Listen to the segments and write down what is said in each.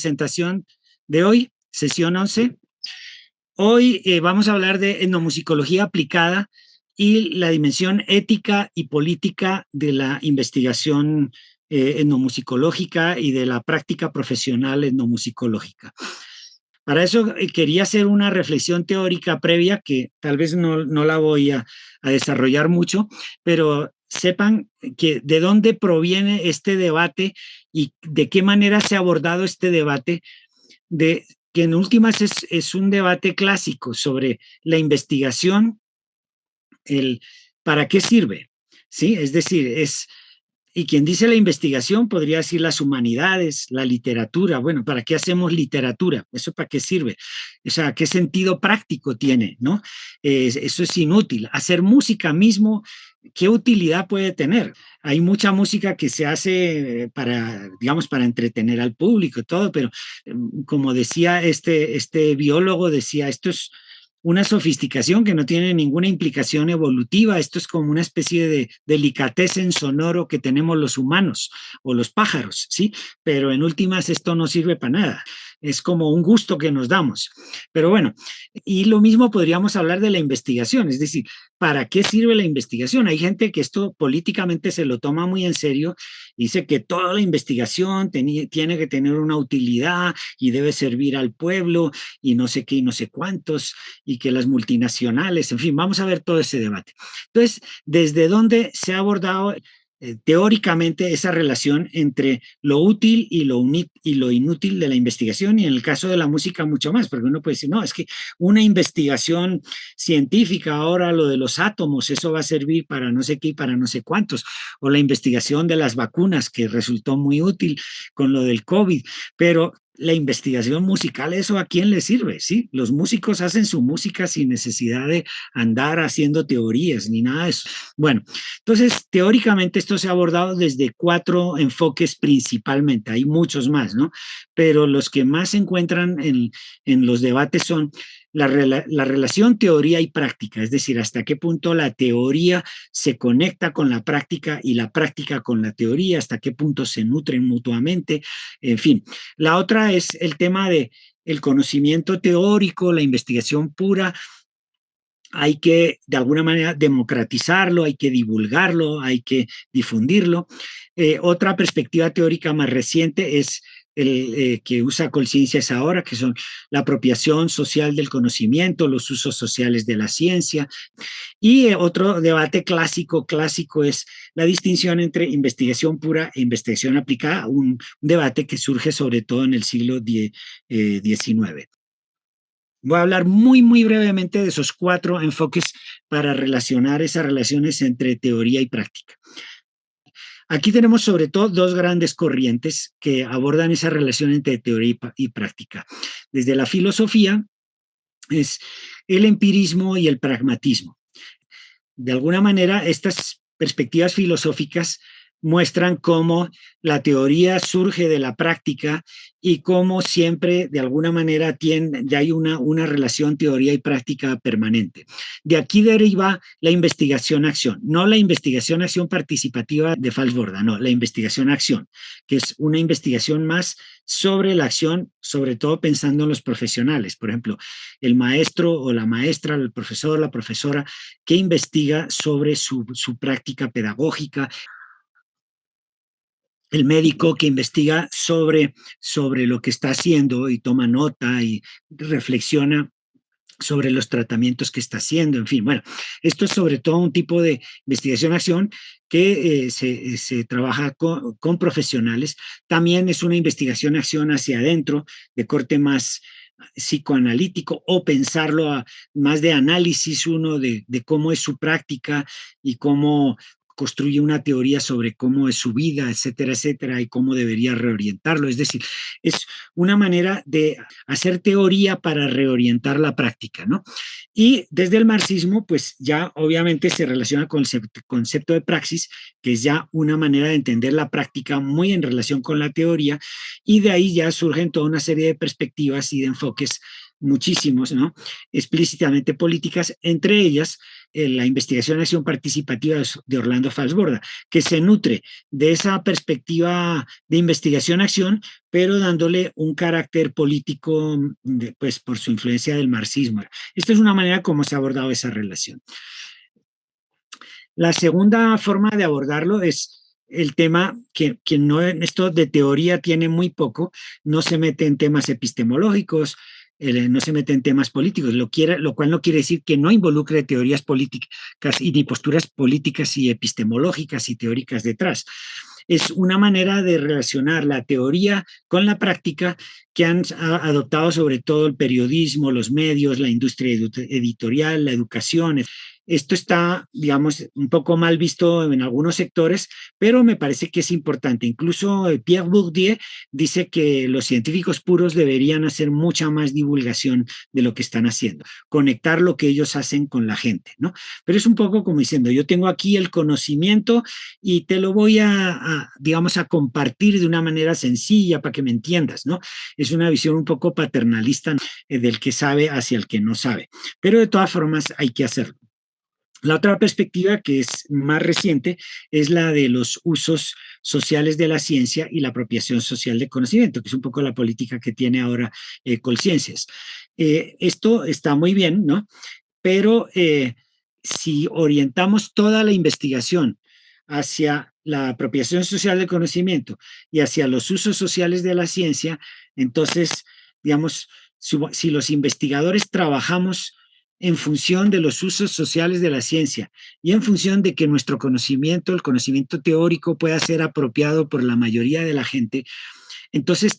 presentación de hoy, sesión 11. Hoy vamos a hablar de etnomusicología aplicada y la dimensión ética y política de la investigación etnomusicológica y de la práctica profesional etnomusicológica. Para eso quería hacer una reflexión teórica previa que tal vez no la voy a desarrollar mucho, pero sepan que de dónde proviene este debate y de qué manera se ha abordado este debate, que en últimas es un debate clásico sobre la investigación, para qué sirve, ¿sí? Es decir, y quien dice la investigación podría decir las humanidades, la literatura. Bueno, ¿para qué hacemos literatura? ¿Eso para qué sirve? O sea, ¿qué sentido práctico tiene? ¿No? Eso es inútil. Hacer música mismo, ¿qué utilidad puede tener? Hay mucha música que se hace para, digamos, para entretener al público y todo, pero como decía este biólogo, decía, esto es una sofisticación que no tiene ninguna implicación evolutiva. Esto es como una especie de delicatessen sonoro que tenemos los humanos o los pájaros, ¿sí? Pero en últimas esto no sirve para nada. Es como un gusto que nos damos. Pero bueno, y lo mismo podríamos hablar de la investigación, es decir, ¿para qué sirve la investigación? Hay gente que esto políticamente se lo toma muy en serio, dice que toda la investigación tiene que tener una utilidad y debe servir al pueblo y no sé qué y no sé cuántos, y que las multinacionales, en fin, vamos a ver todo ese debate. Entonces, ¿desde dónde se ha abordado teóricamente esa relación entre lo útil y lo inútil de la investigación? Y en el caso de la música mucho más, porque uno puede decir, no, es que una investigación científica, ahora lo de los átomos, eso va a servir para no sé qué y para no sé cuántos, o la investigación de las vacunas, que resultó muy útil con lo del COVID, pero la investigación musical, ¿eso a quién le sirve? ¿Sí? Los músicos hacen su música sin necesidad de andar haciendo teorías ni nada de eso. Bueno, entonces, teóricamente esto se ha abordado desde 4 enfoques principalmente, hay muchos más, ¿no? Pero los que más se encuentran en los debates son la relación teoría y práctica, es decir, hasta qué punto la teoría se conecta con la práctica y la práctica con la teoría, hasta qué punto se nutren mutuamente, en fin. La otra es el tema de el conocimiento teórico, la investigación pura. Hay que, de alguna manera, democratizarlo, hay que divulgarlo, hay que difundirlo. Otra perspectiva teórica más reciente es que usa Colciencias ahora, que son la apropiación social del conocimiento, los usos sociales de la ciencia. Y otro debate clásico es la distinción entre investigación pura e investigación aplicada, un debate que surge sobre todo en el siglo XIX. Voy a hablar muy brevemente de esos 4 enfoques para relacionar esas relaciones entre teoría y práctica. Aquí tenemos sobre todo 2 grandes corrientes que abordan esa relación entre teoría y práctica. Desde la filosofía es el empirismo y el pragmatismo. De alguna manera, estas perspectivas filosóficas muestran cómo la teoría surge de la práctica y cómo siempre, de alguna manera, hay una relación teoría y práctica permanente. De aquí deriva la investigación-acción, no la investigación-acción participativa de Falsborda, no, la investigación-acción, que es una investigación más sobre la acción, sobre todo pensando en los profesionales. Por ejemplo, el maestro o la maestra, el profesor, la profesora, que investiga sobre su práctica pedagógica, el médico que investiga sobre lo que está haciendo y toma nota y reflexiona sobre los tratamientos que está haciendo, en fin, bueno, esto es sobre todo un tipo de investigación-acción que se trabaja con profesionales. También es una investigación-acción hacia adentro, de corte más psicoanalítico, o pensarlo más de análisis uno de cómo es su práctica y cómo construye una teoría sobre cómo es su vida, etcétera, etcétera, y cómo debería reorientarlo. Es decir, es una manera de hacer teoría para reorientar la práctica, ¿no? Y desde el marxismo, pues ya obviamente se relaciona con el concepto de praxis, que es ya una manera de entender la práctica muy en relación con la teoría, y de ahí ya surgen toda una serie de perspectivas y de enfoques muchísimos, ¿no? Explícitamente políticas, entre ellas la investigación y acción participativa de Orlando Falsborda, que se nutre de esa perspectiva de investigación-acción, pero dándole un carácter político, pues por su influencia del marxismo. Esta es una manera como se ha abordado esa relación. La segunda forma de abordarlo es el tema que no, esto de teoría tiene muy poco, no se mete en temas epistemológicos, no se mete en temas políticos, lo cual no quiere decir que no involucre teorías políticas y ni posturas políticas y epistemológicas y teóricas detrás. Es una manera de relacionar la teoría con la práctica que han adoptado sobre todo el periodismo, los medios, la industria editorial, la educación. Esto está, digamos, un poco mal visto en algunos sectores, pero me parece que es importante. Incluso Pierre Bourdieu dice que los científicos puros deberían hacer mucha más divulgación de lo que están haciendo, conectar lo que ellos hacen con la gente, ¿no? Pero es un poco como diciendo, yo tengo aquí el conocimiento y te lo voy digamos, a compartir de una manera sencilla para que me entiendas, ¿no? Es una visión un poco paternalista del que sabe hacia el que no sabe, pero de todas formas hay que hacerlo. La otra perspectiva, que es más reciente, es la de los usos sociales de la ciencia y la apropiación social de conocimiento, que es un poco la política que tiene ahora Colciencias. Esto está muy bien, ¿no? Pero si orientamos toda la investigación hacia la apropiación social del conocimiento y hacia los usos sociales de la ciencia, entonces, digamos, si los investigadores trabajamos en función de los usos sociales de la ciencia y en función de que nuestro conocimiento, el conocimiento teórico, pueda ser apropiado por la mayoría de la gente, entonces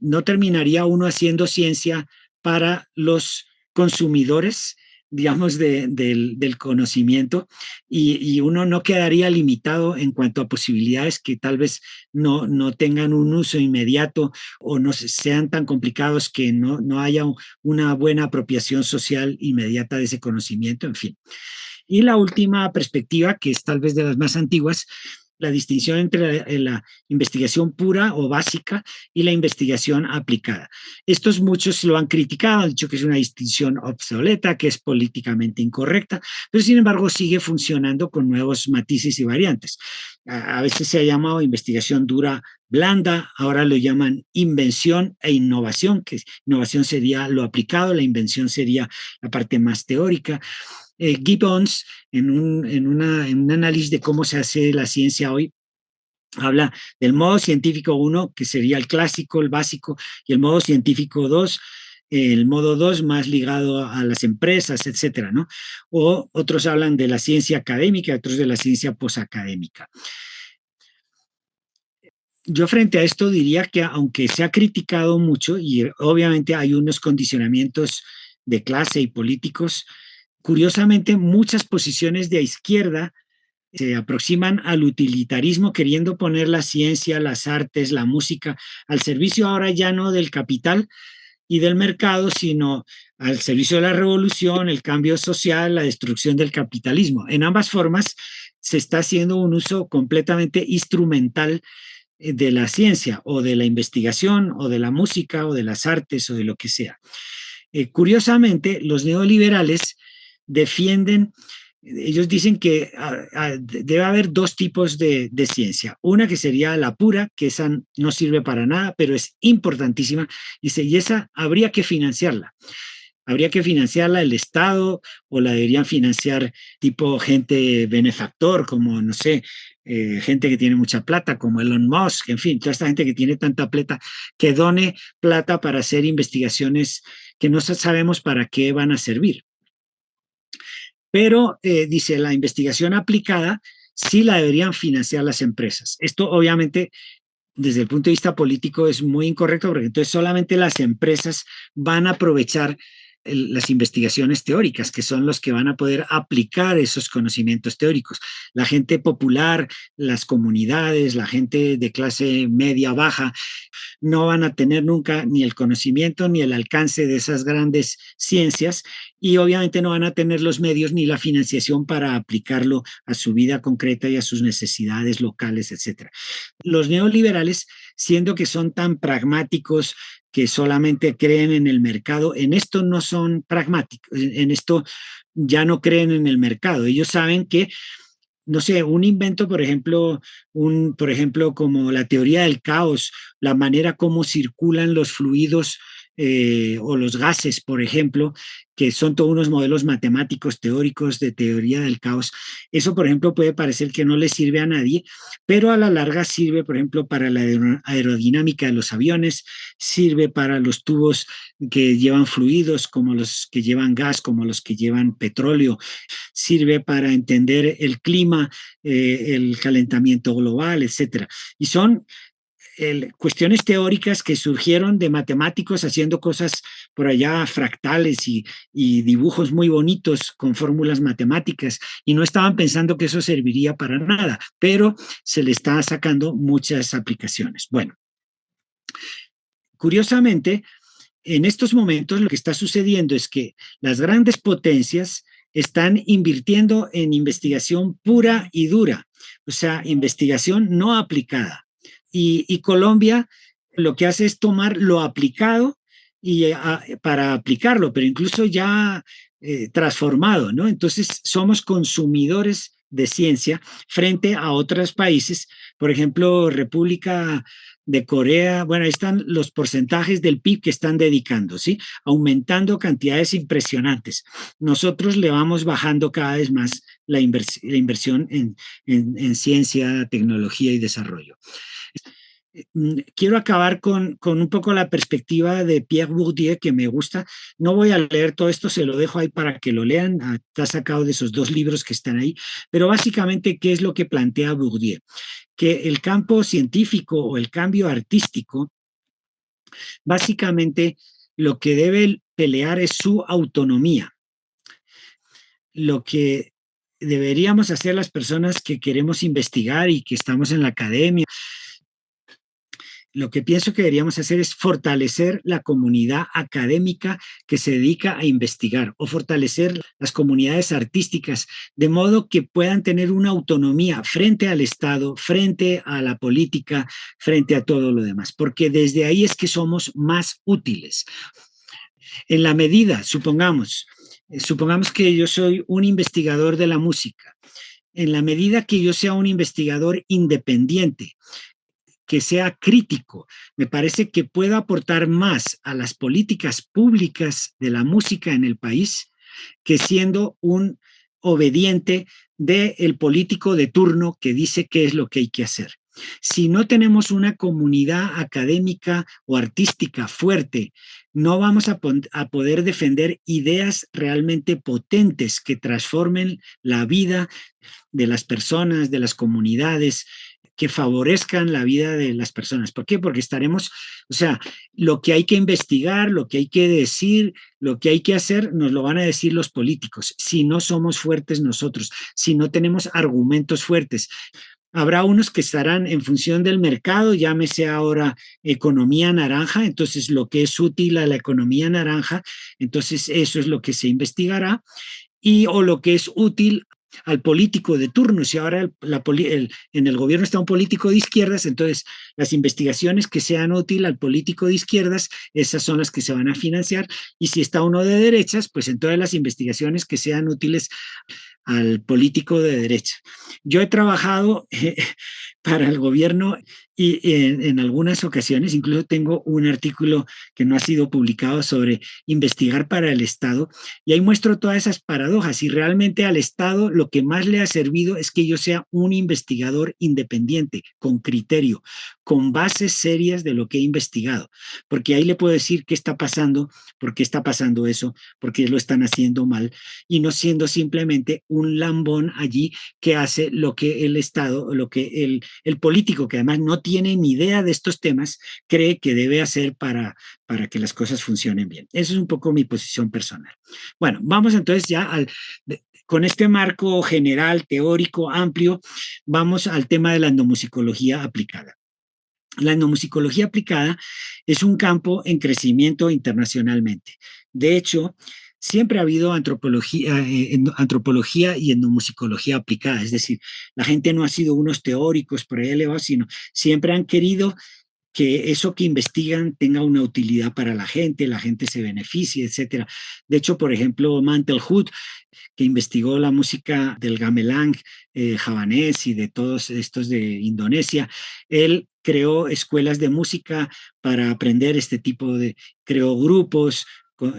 no terminaría uno haciendo ciencia para los consumidores, digamos, del conocimiento, y uno no quedaría limitado en cuanto a posibilidades que tal vez no tengan un uso inmediato o no sean tan complicados que no haya una buena apropiación social inmediata de ese conocimiento, en fin. Y la última perspectiva, que es tal vez de las más antiguas, la distinción entre la investigación pura o básica y la investigación aplicada. Estos muchos lo han criticado, han dicho que es una distinción obsoleta, que es políticamente incorrecta, pero sin embargo sigue funcionando con nuevos matices y variantes. A veces se ha llamado investigación dura blanda, ahora lo llaman invención e innovación, que innovación sería lo aplicado, la invención sería la parte más teórica. Gibbons, en un análisis de cómo se hace la ciencia hoy, habla del modo científico 1, que sería el clásico, el básico, y el modo científico 2, el modo 2 más ligado a las empresas, etcétera, ¿no? O otros hablan de la ciencia académica, otros de la ciencia posacadémica. Yo frente a esto diría que aunque se ha criticado mucho, y obviamente hay unos condicionamientos de clase y políticos, curiosamente, muchas posiciones de izquierda se aproximan al utilitarismo queriendo poner la ciencia, las artes, la música al servicio ahora ya no del capital y del mercado, sino al servicio de la revolución, el cambio social, la destrucción del capitalismo. En ambas formas se está haciendo un uso completamente instrumental de la ciencia o de la investigación o de la música o de las artes o de lo que sea. Curiosamente, los neoliberales defienden, ellos dicen que debe haber dos tipos de ciencia. Una que sería la pura, que esa no sirve para nada, pero es importantísima, y esa habría que financiarla. Habría que financiarla el Estado o la deberían financiar tipo gente benefactor, como, no sé, gente que tiene mucha plata, como Elon Musk, en fin, toda esta gente que tiene tanta plata, que done plata para hacer investigaciones que no sabemos para qué van a servir. Pero, dice, la investigación aplicada sí la deberían financiar las empresas. Esto obviamente desde el punto de vista político es muy incorrecto porque entonces solamente las empresas van a aprovechar las investigaciones teóricas, que son los que van a poder aplicar esos conocimientos teóricos. La gente popular, las comunidades, la gente de clase media baja, no van a tener nunca ni el conocimiento ni el alcance de esas grandes ciencias y obviamente no van a tener los medios ni la financiación para aplicarlo a su vida concreta y a sus necesidades locales, etcétera. Los neoliberales siendo que son tan pragmáticos que solamente creen en el mercado. En esto no son pragmáticos, en esto ya no creen en el mercado. Ellos saben que, no sé, un invento, por ejemplo, como la teoría del caos, la manera como circulan los fluidos o los gases, por ejemplo, que son todos unos modelos matemáticos teóricos de teoría del caos. Eso, por ejemplo, puede parecer que no le sirve a nadie, pero a la larga sirve, por ejemplo, para la aerodinámica de los aviones, sirve para los tubos que llevan fluidos, como los que llevan gas, como los que llevan petróleo, sirve para entender el clima, el calentamiento global, etcétera. Y son cuestiones teóricas que surgieron de matemáticos haciendo cosas por allá fractales y dibujos muy bonitos con fórmulas matemáticas, y no estaban pensando que eso serviría para nada, pero se le está sacando muchas aplicaciones. Bueno, curiosamente, en estos momentos lo que está sucediendo es que las grandes potencias están invirtiendo en investigación pura y dura, o sea, investigación no aplicada. Y Colombia lo que hace es tomar lo aplicado para aplicarlo, pero incluso ya transformado, ¿no? Entonces somos consumidores de ciencia frente a otros países, por ejemplo, República de Corea. Bueno, ahí están los porcentajes del PIB que están dedicando, ¿sí? Aumentando cantidades impresionantes. Nosotros le vamos bajando cada vez más la inversión en ciencia, tecnología y desarrollo. Quiero acabar con un poco la perspectiva de Pierre Bourdieu, que me gusta. No voy a leer todo esto, se lo dejo ahí para que lo lean. Está sacado de esos dos libros que están ahí. Pero básicamente, ¿qué es lo que plantea Bourdieu? Que el campo científico o el cambio artístico, básicamente lo que debe pelear es su autonomía. Lo que deberíamos hacer las personas que queremos investigar y que estamos en la academia, lo que pienso que deberíamos hacer es fortalecer la comunidad académica que se dedica a investigar, o fortalecer las comunidades artísticas, de modo que puedan tener una autonomía frente al Estado, frente a la política, frente a todo lo demás, porque desde ahí es que somos más útiles. En la medida, supongamos que yo soy un investigador de la música, en la medida que yo sea un investigador independiente, que sea crítico, me parece que pueda aportar más a las políticas públicas de la música en el país que siendo un obediente del político de turno que dice qué es lo que hay que hacer. Si no tenemos una comunidad académica o artística fuerte, no vamos a poder defender ideas realmente potentes que transformen la vida de las personas, de las comunidades, que favorezcan la vida de las personas. ¿Por qué? Porque estaremos, o sea, lo que hay que investigar, lo que hay que decir, lo que hay que hacer, nos lo van a decir los políticos, si no somos fuertes nosotros, si no tenemos argumentos fuertes. Habrá unos que estarán en función del mercado, llámese ahora economía naranja, entonces lo que es útil a la economía naranja, entonces eso es lo que se investigará, o lo que es útil al político de turno. Si ahora en el gobierno está un político de izquierdas, entonces las investigaciones que sean útiles al político de izquierdas, esas son las que se van a financiar, y si está uno de derechas, pues entonces las investigaciones que sean útiles al político de derecha. Yo he trabajado para el gobierno y en algunas ocasiones, incluso tengo un artículo que no ha sido publicado sobre investigar para el Estado, y ahí muestro todas esas paradojas, y realmente al Estado lo que más le ha servido es que yo sea un investigador independiente, con criterio, con bases serias de lo que he investigado, porque ahí le puedo decir qué está pasando, por qué está pasando eso, por qué lo están haciendo mal, y no siendo simplemente un lambón allí que hace lo que el Estado, lo que el político, que además no tiene ni idea de estos temas, cree que debe hacer para que las cosas funcionen bien. Esa es un poco mi posición personal. Bueno, vamos entonces ya con este marco general, teórico, amplio, vamos al tema de la etnomusicología aplicada. La etnomusicología aplicada es un campo en crecimiento internacionalmente. De hecho, siempre ha habido antropología y etnomusicología aplicada, es decir, la gente no ha sido unos teóricos por ahí elevados, sino siempre han querido que eso que investigan tenga una utilidad para la gente se beneficie, etcétera. De hecho, por ejemplo, Mantelhood, que investigó la música del gamelan javanés y de todos estos de Indonesia, él creó escuelas de música para aprender este tipo de, creó grupos,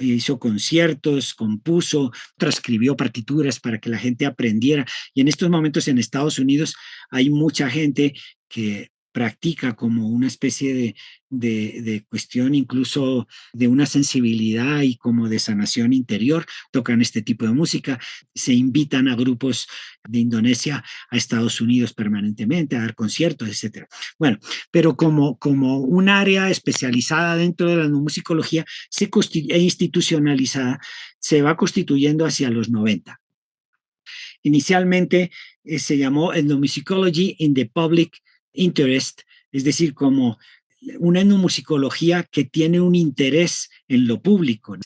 hizo conciertos, compuso, transcribió partituras para que la gente aprendiera. Y en estos momentos en Estados Unidos hay mucha gente que practica como una especie de cuestión incluso de una sensibilidad y como de sanación interior, tocan este tipo de música, se invitan a grupos de Indonesia a Estados Unidos permanentemente a dar conciertos, etcétera. Bueno, pero como un área especializada dentro de la etnomusicología e institucionalizada, se va constituyendo hacia los 90. Inicialmente se llamó Ethnomusicology in the Public Interest, es decir, como una etnomusicología que tiene un interés en lo público.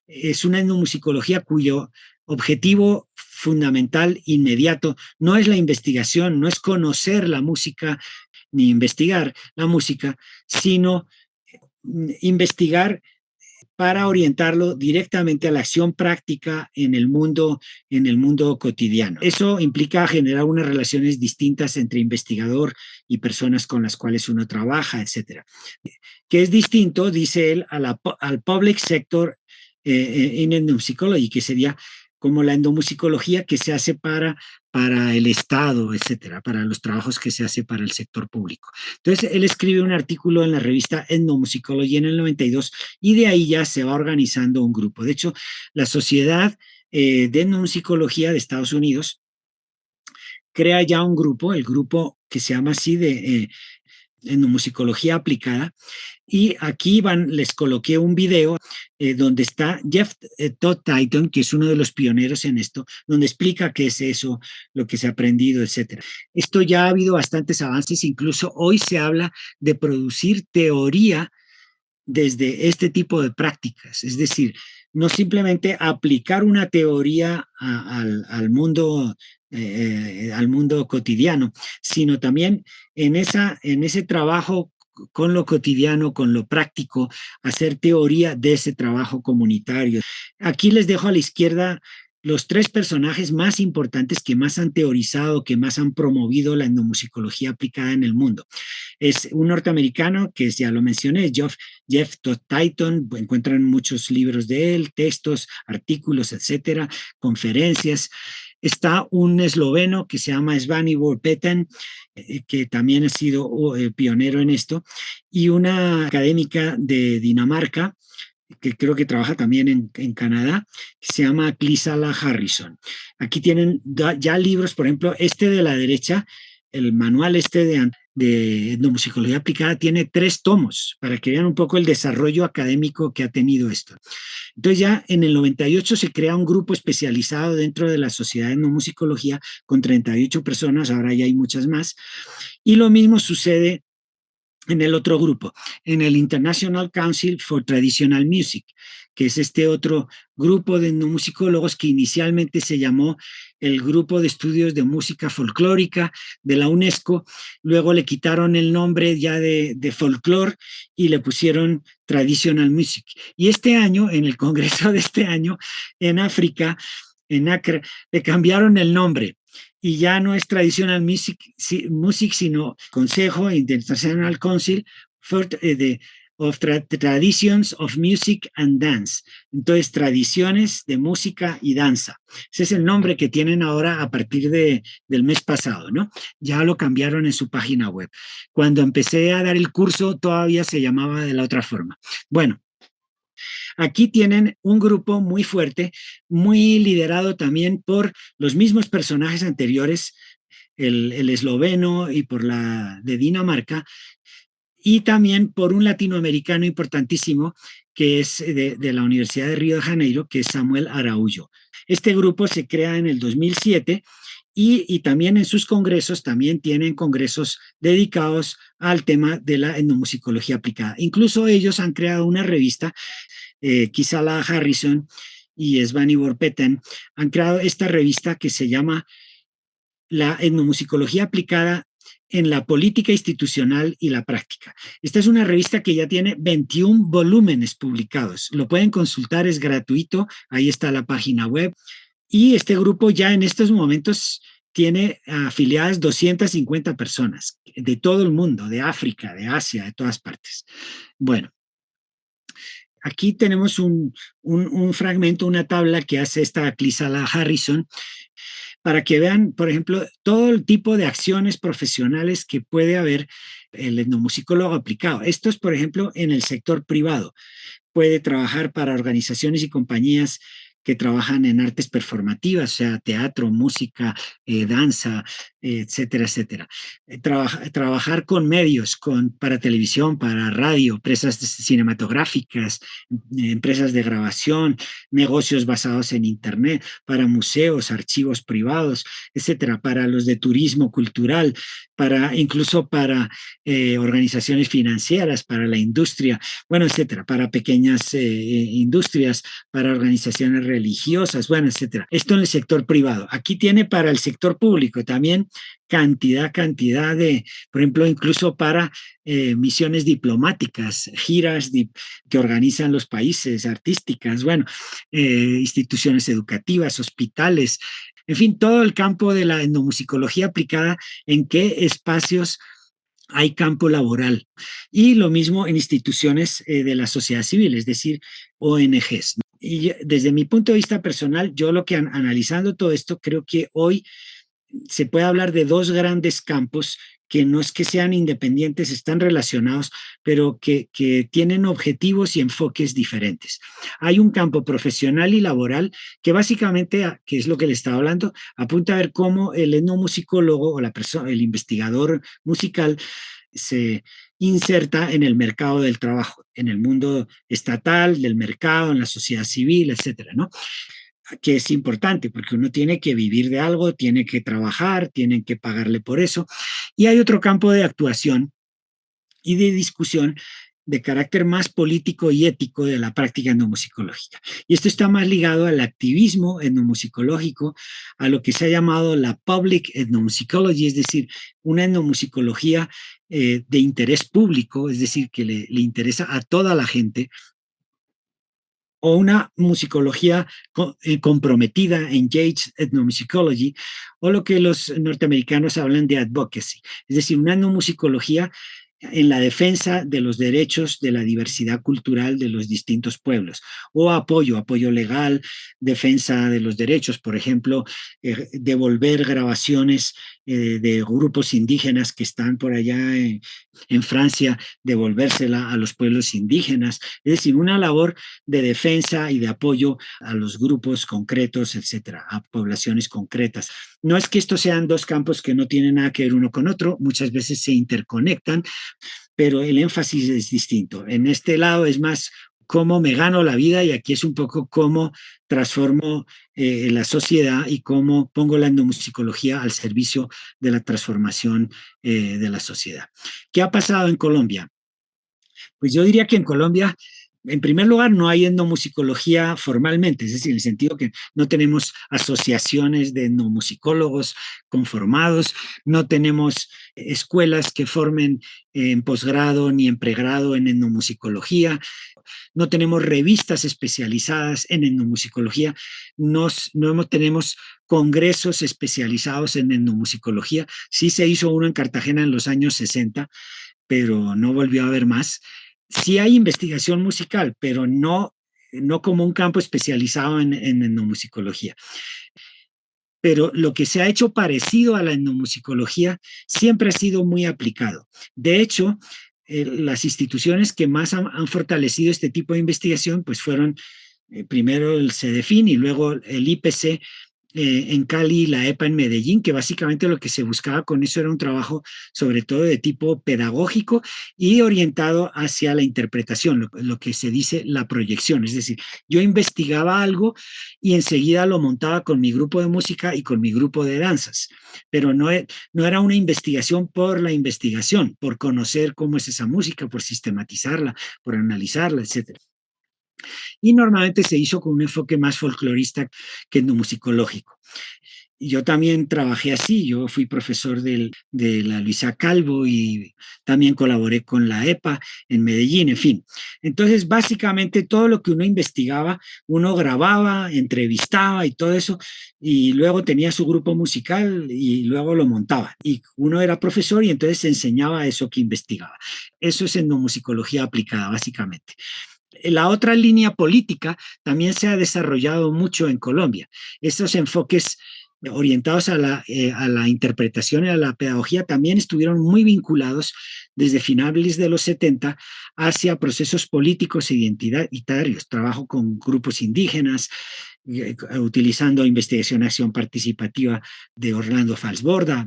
Es una etnomusicología cuyo objetivo fundamental, inmediato, no es la investigación, no es conocer la música ni investigar la música, sino investigar para orientarlo directamente a la acción práctica en el mundo cotidiano. Eso implica generar unas relaciones distintas entre investigador y personas con las cuales uno trabaja, etcétera. Que es distinto, dice él, al public sector in ethnopsychology, que sería como la endomusicología que se hace para el Estado, etcétera, para los trabajos que se hace para el sector público. Entonces, él escribe un artículo en la revista Ethnomusicology en el 92 y de ahí ya se va organizando un grupo. De hecho, la Sociedad de Etnomusicología de Estados Unidos crea ya un grupo, el grupo que se llama así de Etnomusicología Aplicada, y aquí les coloqué un video donde está Jeff Todd Titon, que es uno de los pioneros en esto, donde explica qué es eso, lo que se ha aprendido, etcétera. Esto ya ha habido bastantes avances, incluso hoy se habla de producir teoría desde este tipo de prácticas, es decir, no simplemente aplicar una teoría al mundo cotidiano, sino también en ese trabajo con lo cotidiano, con lo práctico, hacer teoría de ese trabajo comunitario. Aquí les dejo a la izquierda los 3 personajes más importantes que más han teorizado, que más han promovido la etnomusicología aplicada en el mundo. Es un norteamericano que ya lo mencioné, Jeff Todd Titon, encuentran muchos libros de él, textos, artículos, etcétera, conferencias. Está un esloveno que se llama Svanibor Petan, que también ha sido pionero en esto, y una académica de Dinamarca, que creo que trabaja también en Canadá, que se llama Clisala Harrison. Aquí tienen ya libros, por ejemplo, este de la derecha, el manual este de etnomusicología aplicada tiene 3 tomos, para que vean un poco el desarrollo académico que ha tenido esto. Entonces ya en el 98 se crea un grupo especializado dentro de la Sociedad de Etnomusicología con 38 personas, ahora ya hay muchas más, y lo mismo sucede en el otro grupo, en el International Council for Traditional Music, que es este otro grupo de etnomusicólogos que inicialmente se llamó el Grupo de Estudios de Música Folclórica de la UNESCO, luego le quitaron el nombre ya de folclore y le pusieron Traditional Music. Y este año, en el congreso de este año, en África, en Accra, le cambiaron el nombre y ya no es Traditional Music, sino Consejo International Council for Traditions of Music and Dance. Entonces, tradiciones de música y danza. Ese es el nombre que tienen ahora a partir del mes pasado, ¿no? Ya lo cambiaron en su página web. Cuando empecé a dar el curso, todavía se llamaba de la otra forma. Bueno, aquí tienen un grupo muy fuerte, muy liderado también por los mismos personajes anteriores, el esloveno y por la de Dinamarca, y también por un latinoamericano importantísimo que es de la Universidad de Río de Janeiro, que es Samuel Araújo. Este grupo se crea en el 2007 y también en sus congresos, también tienen congresos dedicados al tema de la etnomusicología aplicada. Incluso ellos han creado una revista, Clisala Harrison y Svanibor Petan, han creado esta revista que se llama La etnomusicología aplicada en la política institucional y la práctica. Esta es una revista que ya tiene 21 volúmenes publicados. Lo pueden consultar, es gratuito, ahí está la página web. Y este grupo ya en estos momentos tiene afiliadas 250 personas de todo el mundo, de África, de Asia, de todas partes. Bueno, aquí tenemos un fragmento, una tabla que hace esta Clisala Harrison, para que vean, por ejemplo, todo el tipo de acciones profesionales que puede haber el etnomusicólogo aplicado. Esto es, por ejemplo, en el sector privado. Puede trabajar para organizaciones y compañías que trabajan en artes performativas, o sea, teatro, música, danza, etcétera, etcétera. Trabajar con medios, para televisión, para radio, empresas cinematográficas, empresas de grabación, negocios basados en Internet, para museos, archivos privados, etcétera, para los de turismo cultural, incluso para organizaciones financieras, para la industria, bueno, etcétera, para pequeñas industrias, para organizaciones religiosas, bueno, etcétera. Esto en el sector privado. Aquí tiene para el sector público también cantidad de, por ejemplo, incluso para misiones diplomáticas, giras que organizan los países, artísticas, bueno, instituciones educativas, hospitales, en fin, todo el campo de la etnomusicología aplicada en qué espacios hay campo laboral. Y lo mismo en instituciones de la sociedad civil, es decir, ONGs. Y desde mi punto de vista personal, yo lo que analizando todo esto, creo que hoy se puede hablar de dos grandes campos que no es que sean independientes, están relacionados, pero que tienen objetivos y enfoques diferentes. Hay un campo profesional y laboral que básicamente, que es lo que le estaba hablando, apunta a ver cómo el etnomusicólogo o el investigador musical se inserta en el mercado del trabajo, en el mundo estatal, del mercado, en la sociedad civil, etcétera, ¿no? Que es importante porque uno tiene que vivir de algo, tiene que trabajar, tienen que pagarle por eso. Y hay otro campo de actuación y de discusión de carácter más político y ético de la práctica etnomusicológica. Y esto está más ligado al activismo etnomusicológico, a lo que se ha llamado la public ethnomusicology, es decir, una etnomusicología de interés público, es decir, que le interesa a toda la gente, o una musicología comprometida, engaged ethnomusicology, o lo que los norteamericanos hablan de advocacy, es decir, una etnomusicología en la defensa de los derechos de la diversidad cultural de los distintos pueblos, o apoyo legal, defensa de los derechos, por ejemplo, devolver grabaciones de grupos indígenas que están por allá en Francia, devolvérsela a los pueblos indígenas, es decir, una labor de defensa y de apoyo a los grupos concretos, etcétera, a poblaciones concretas. No es que estos sean dos campos que no tienen nada que ver uno con otro, muchas veces se interconectan, pero el énfasis es distinto. En este lado es más cómo me gano la vida y aquí es un poco cómo transformo la sociedad y cómo pongo la etnomusicología al servicio de la transformación de la sociedad. ¿Qué ha pasado en Colombia? Pues yo diría que en Colombia, en primer lugar, no hay etnomusicología formalmente, es decir, en el sentido que no tenemos asociaciones de etnomusicólogos conformados, no tenemos escuelas que formen en posgrado ni en pregrado en etnomusicología, no tenemos revistas especializadas en etnomusicología, no tenemos congresos especializados en etnomusicología. Sí se hizo uno en Cartagena en los años 60, pero no volvió a haber más. Sí hay investigación musical, pero no como un campo especializado en etnomusicología. Pero lo que se ha hecho parecido a la etnomusicología siempre ha sido muy aplicado. De hecho, las instituciones que más han fortalecido este tipo de investigación pues fueron primero el CEDEFIN y luego el IPC en Cali y la EPA en Medellín, que básicamente lo que se buscaba con eso era un trabajo sobre todo de tipo pedagógico y orientado hacia la interpretación, lo que se dice la proyección. Es decir, yo investigaba algo y enseguida lo montaba con mi grupo de música y con mi grupo de danzas, pero no era una investigación por la investigación, por conocer cómo es esa música, por sistematizarla, por analizarla, etcétera. Y normalmente se hizo con un enfoque más folclorista que etnomusicológico. yo también trabajé así, yo fui profesor de la Luisa Calvo y también colaboré con la EPA en Medellín, en fin. Entonces, básicamente todo lo que uno investigaba, uno grababa, entrevistaba y todo eso, y luego tenía su grupo musical y luego lo montaba. Y uno era profesor y entonces enseñaba eso que investigaba. Eso es etnomusicología aplicada, básicamente. La otra línea política también se ha desarrollado mucho en Colombia. Estos enfoques orientados a la interpretación y a la pedagogía también estuvieron muy vinculados desde finales de los 70 hacia procesos políticos e identitarios, trabajo con grupos indígenas, utilizando investigación acción participativa de Orlando Falsborda,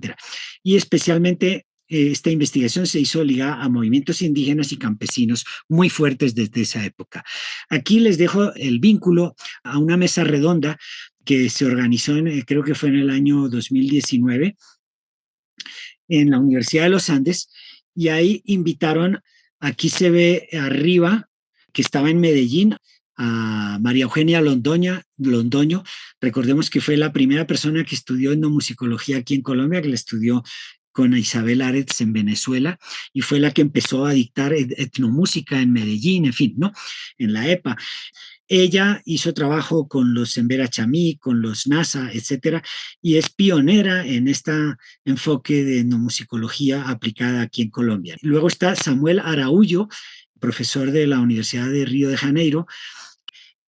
y especialmente esta investigación se hizo ligada a movimientos indígenas y campesinos muy fuertes desde esa época. Aquí les dejo el vínculo a una mesa redonda que se organizó, creo que fue en el año 2019, en la Universidad de los Andes, y ahí invitaron, aquí se ve arriba, que estaba en Medellín, a María Eugenia Londoño. Recordemos que fue la primera persona que estudió etnomusicología aquí en Colombia, que la estudió con Isabel Aretz en Venezuela, y fue la que empezó a dictar etnomúsica en Medellín, en fin, ¿no? En la EPA. Ella hizo trabajo con los Embera Chamí, con los NASA, etcétera, y es pionera en este enfoque de etnomusicología aplicada aquí en Colombia. Luego está Samuel Araújo, profesor de la Universidad de Río de Janeiro,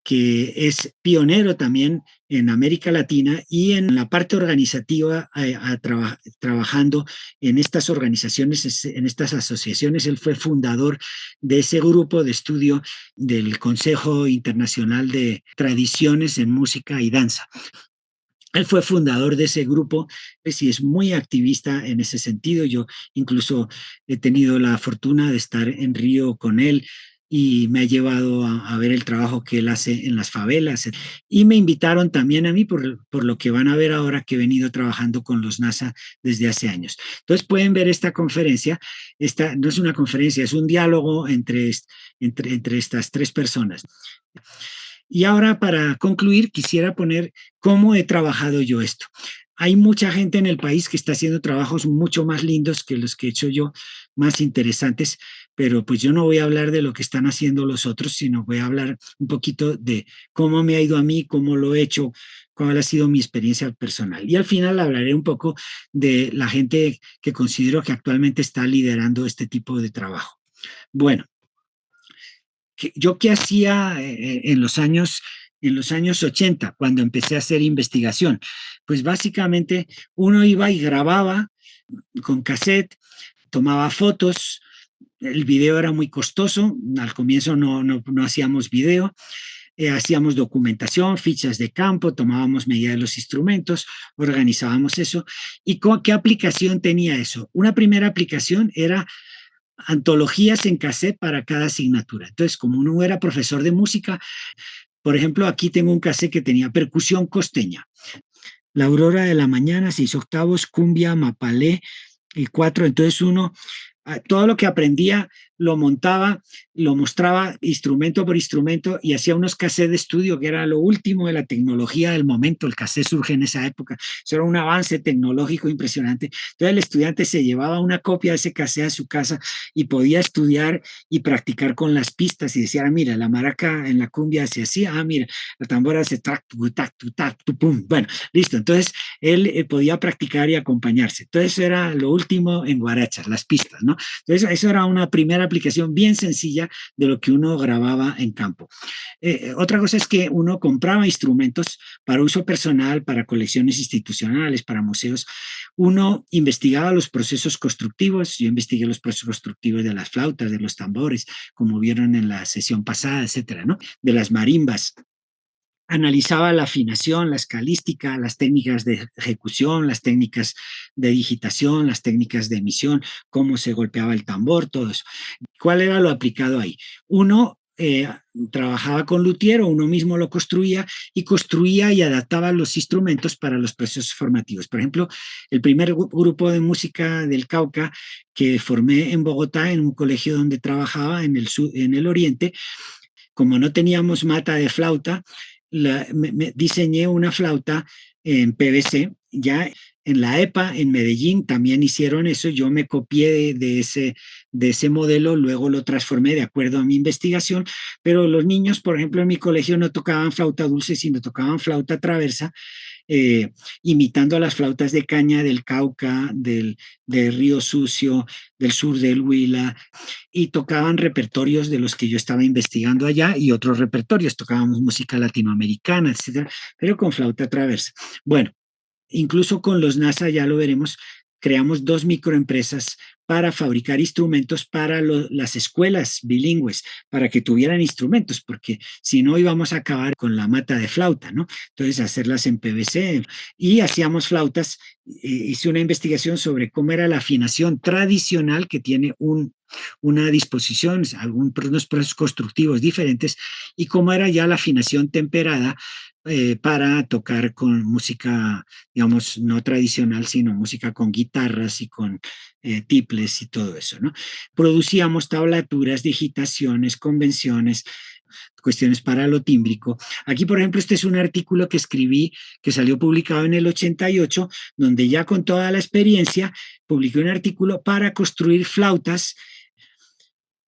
que es pionero también en América Latina y en la parte organizativa, trabajando en estas organizaciones, en estas asociaciones. Él fue fundador de ese grupo de estudio del Consejo Internacional de Tradiciones en Música y Danza. Él fue fundador de ese grupo, pues, y es muy activista en ese sentido. Yo incluso he tenido la fortuna de estar en Río con él y me ha llevado a ver el trabajo que él hace en las favelas. Y me invitaron también a mí por lo que van a ver ahora que he venido trabajando con los NASA desde hace años. Entonces pueden ver esta conferencia. Esta no es una conferencia, es un diálogo entre estas tres personas. Y ahora, para concluir, quisiera poner cómo he trabajado yo esto. Hay mucha gente en el país que está haciendo trabajos mucho más lindos que los que he hecho yo, más interesantes, pero pues yo no voy a hablar de lo que están haciendo los otros, sino voy a hablar un poquito de cómo me ha ido a mí, cómo lo he hecho, cuál ha sido mi experiencia personal. Y al final hablaré un poco de la gente que considero que actualmente está liderando este tipo de trabajo. Bueno, yo qué hacía en los años 80, cuando empecé a hacer investigación. Pues básicamente uno iba y grababa con cassette, tomaba fotos, el video era muy costoso, al comienzo no hacíamos video, hacíamos documentación, fichas de campo, tomábamos medida de los instrumentos, organizábamos eso. ¿Y qué aplicación tenía eso? Una primera aplicación era antologías en cassette para cada asignatura. Entonces, como uno era profesor de música, por ejemplo, aquí tengo un cassette que tenía percusión costeña. La Aurora de la Mañana, 6/8, cumbia, mapalé, y 4. Entonces uno, todo lo que aprendía lo montaba, lo mostraba instrumento por instrumento y hacía unos cassettes de estudio, que era lo último de la tecnología del momento. El cassette surge en esa época. Eso era un avance tecnológico impresionante. Entonces el estudiante se llevaba una copia de ese cassette a su casa y podía estudiar y practicar con las pistas y decía, mira, la maraca en la cumbia se hacía, mira, la tambora hace tac, tu, tac, tu, tac, tu, pum. Bueno, listo. Entonces él podía practicar y acompañarse. Entonces era lo último en guarachas, las pistas, ¿no? Entonces eso era una primera aplicación bien sencilla de lo que uno grababa en campo. Otra cosa es que uno compraba instrumentos para uso personal, para colecciones institucionales, para museos. Uno investigaba los procesos constructivos. Yo investigué los procesos constructivos de las flautas, de los tambores, como vieron en la sesión pasada, etcétera, ¿no? De las marimbas. Analizaba la afinación, la escalística, las técnicas de ejecución, las técnicas de digitación, las técnicas de emisión, cómo se golpeaba el tambor, todo eso. ¿Cuál era lo aplicado ahí? Uno trabajaba con luthier o uno mismo lo construía y adaptaba los instrumentos para los procesos formativos. Por ejemplo, el primer grupo de música del Cauca que formé en Bogotá, en un colegio donde trabajaba en el oriente, como no teníamos mata de flauta, diseñé una flauta en PVC ya en la EPA, en Medellín, también hicieron eso. Yo me copié de ese modelo, luego lo transformé de acuerdo a mi investigación, pero los niños, por ejemplo, en mi colegio no tocaban flauta dulce, sino tocaban flauta traversa, eh, imitando a las flautas de caña del Cauca, del Río Sucio, del sur del Huila, y tocaban repertorios de los que yo estaba investigando allá y otros repertorios, tocábamos música latinoamericana, etcétera, pero con flauta traversa. Bueno, incluso con los NASA, ya lo veremos, creamos 2 microempresas para fabricar instrumentos para las escuelas bilingües, para que tuvieran instrumentos, porque si no íbamos a acabar con la mata de flauta, ¿no? Entonces, hacerlas en PVC. Y hacíamos flautas. Hice una investigación sobre cómo era la afinación tradicional, que tiene una disposición, unos procesos constructivos diferentes, y cómo era ya la afinación temperada para tocar con música, digamos, no tradicional, sino música con guitarras y con tiples y todo eso, ¿no? Producíamos tablaturas, digitaciones, convenciones, cuestiones para lo tímbrico. Aquí, por ejemplo, este es un artículo que escribí, que salió publicado en el 88, donde ya con toda la experiencia publiqué un artículo para construir flautas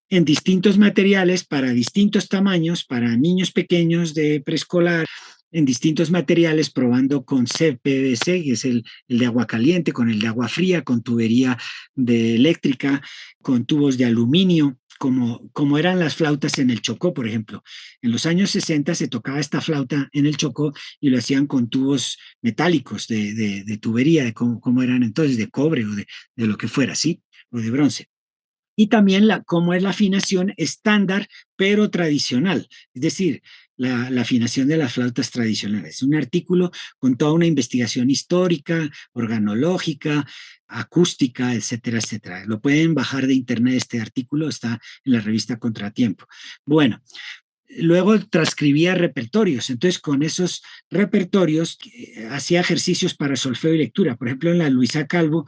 en distintos materiales para distintos tamaños, para niños pequeños de preescolar, en distintos materiales, probando con CPVC, que es el de agua caliente, con el de agua fría, con tubería eléctrica, con tubos de aluminio, como eran las flautas en el Chocó, por ejemplo. En los años 60 se tocaba esta flauta en el Chocó y lo hacían con tubos metálicos de tubería, de cómo eran entonces, de cobre o de lo que fuera, ¿sí? O de bronce. Y también cómo es la afinación estándar, pero tradicional, es decir, la afinación de las flautas tradicionales. Es un artículo con toda una investigación histórica, organológica, acústica, etcétera, etcétera. Lo pueden bajar de internet, este artículo está en la revista Contratiempo. Bueno, luego transcribía repertorios, entonces con esos repertorios hacía ejercicios para solfeo y lectura. Por ejemplo, en la Luisa Calvo,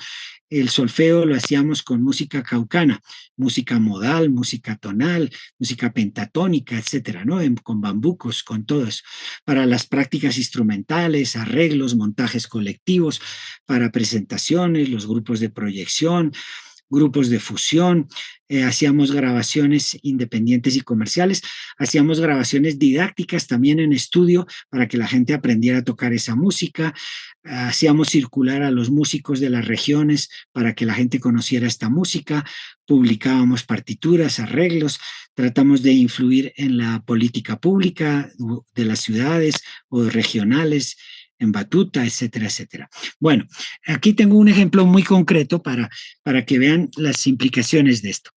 el solfeo lo hacíamos con música caucana, música modal, música tonal, música pentatónica, etcétera, ¿no? Con bambucos, con todo eso. Para las prácticas instrumentales, arreglos, montajes colectivos, para presentaciones, los grupos de proyección, grupos de fusión, hacíamos grabaciones independientes y comerciales, hacíamos grabaciones didácticas también en estudio para que la gente aprendiera a tocar esa música, hacíamos circular a los músicos de las regiones para que la gente conociera esta música, publicábamos partituras, arreglos, tratamos de influir en la política pública de las ciudades o regionales, en batuta, etcétera, etcétera. Bueno, aquí tengo un ejemplo muy concreto para que vean las implicaciones de esto.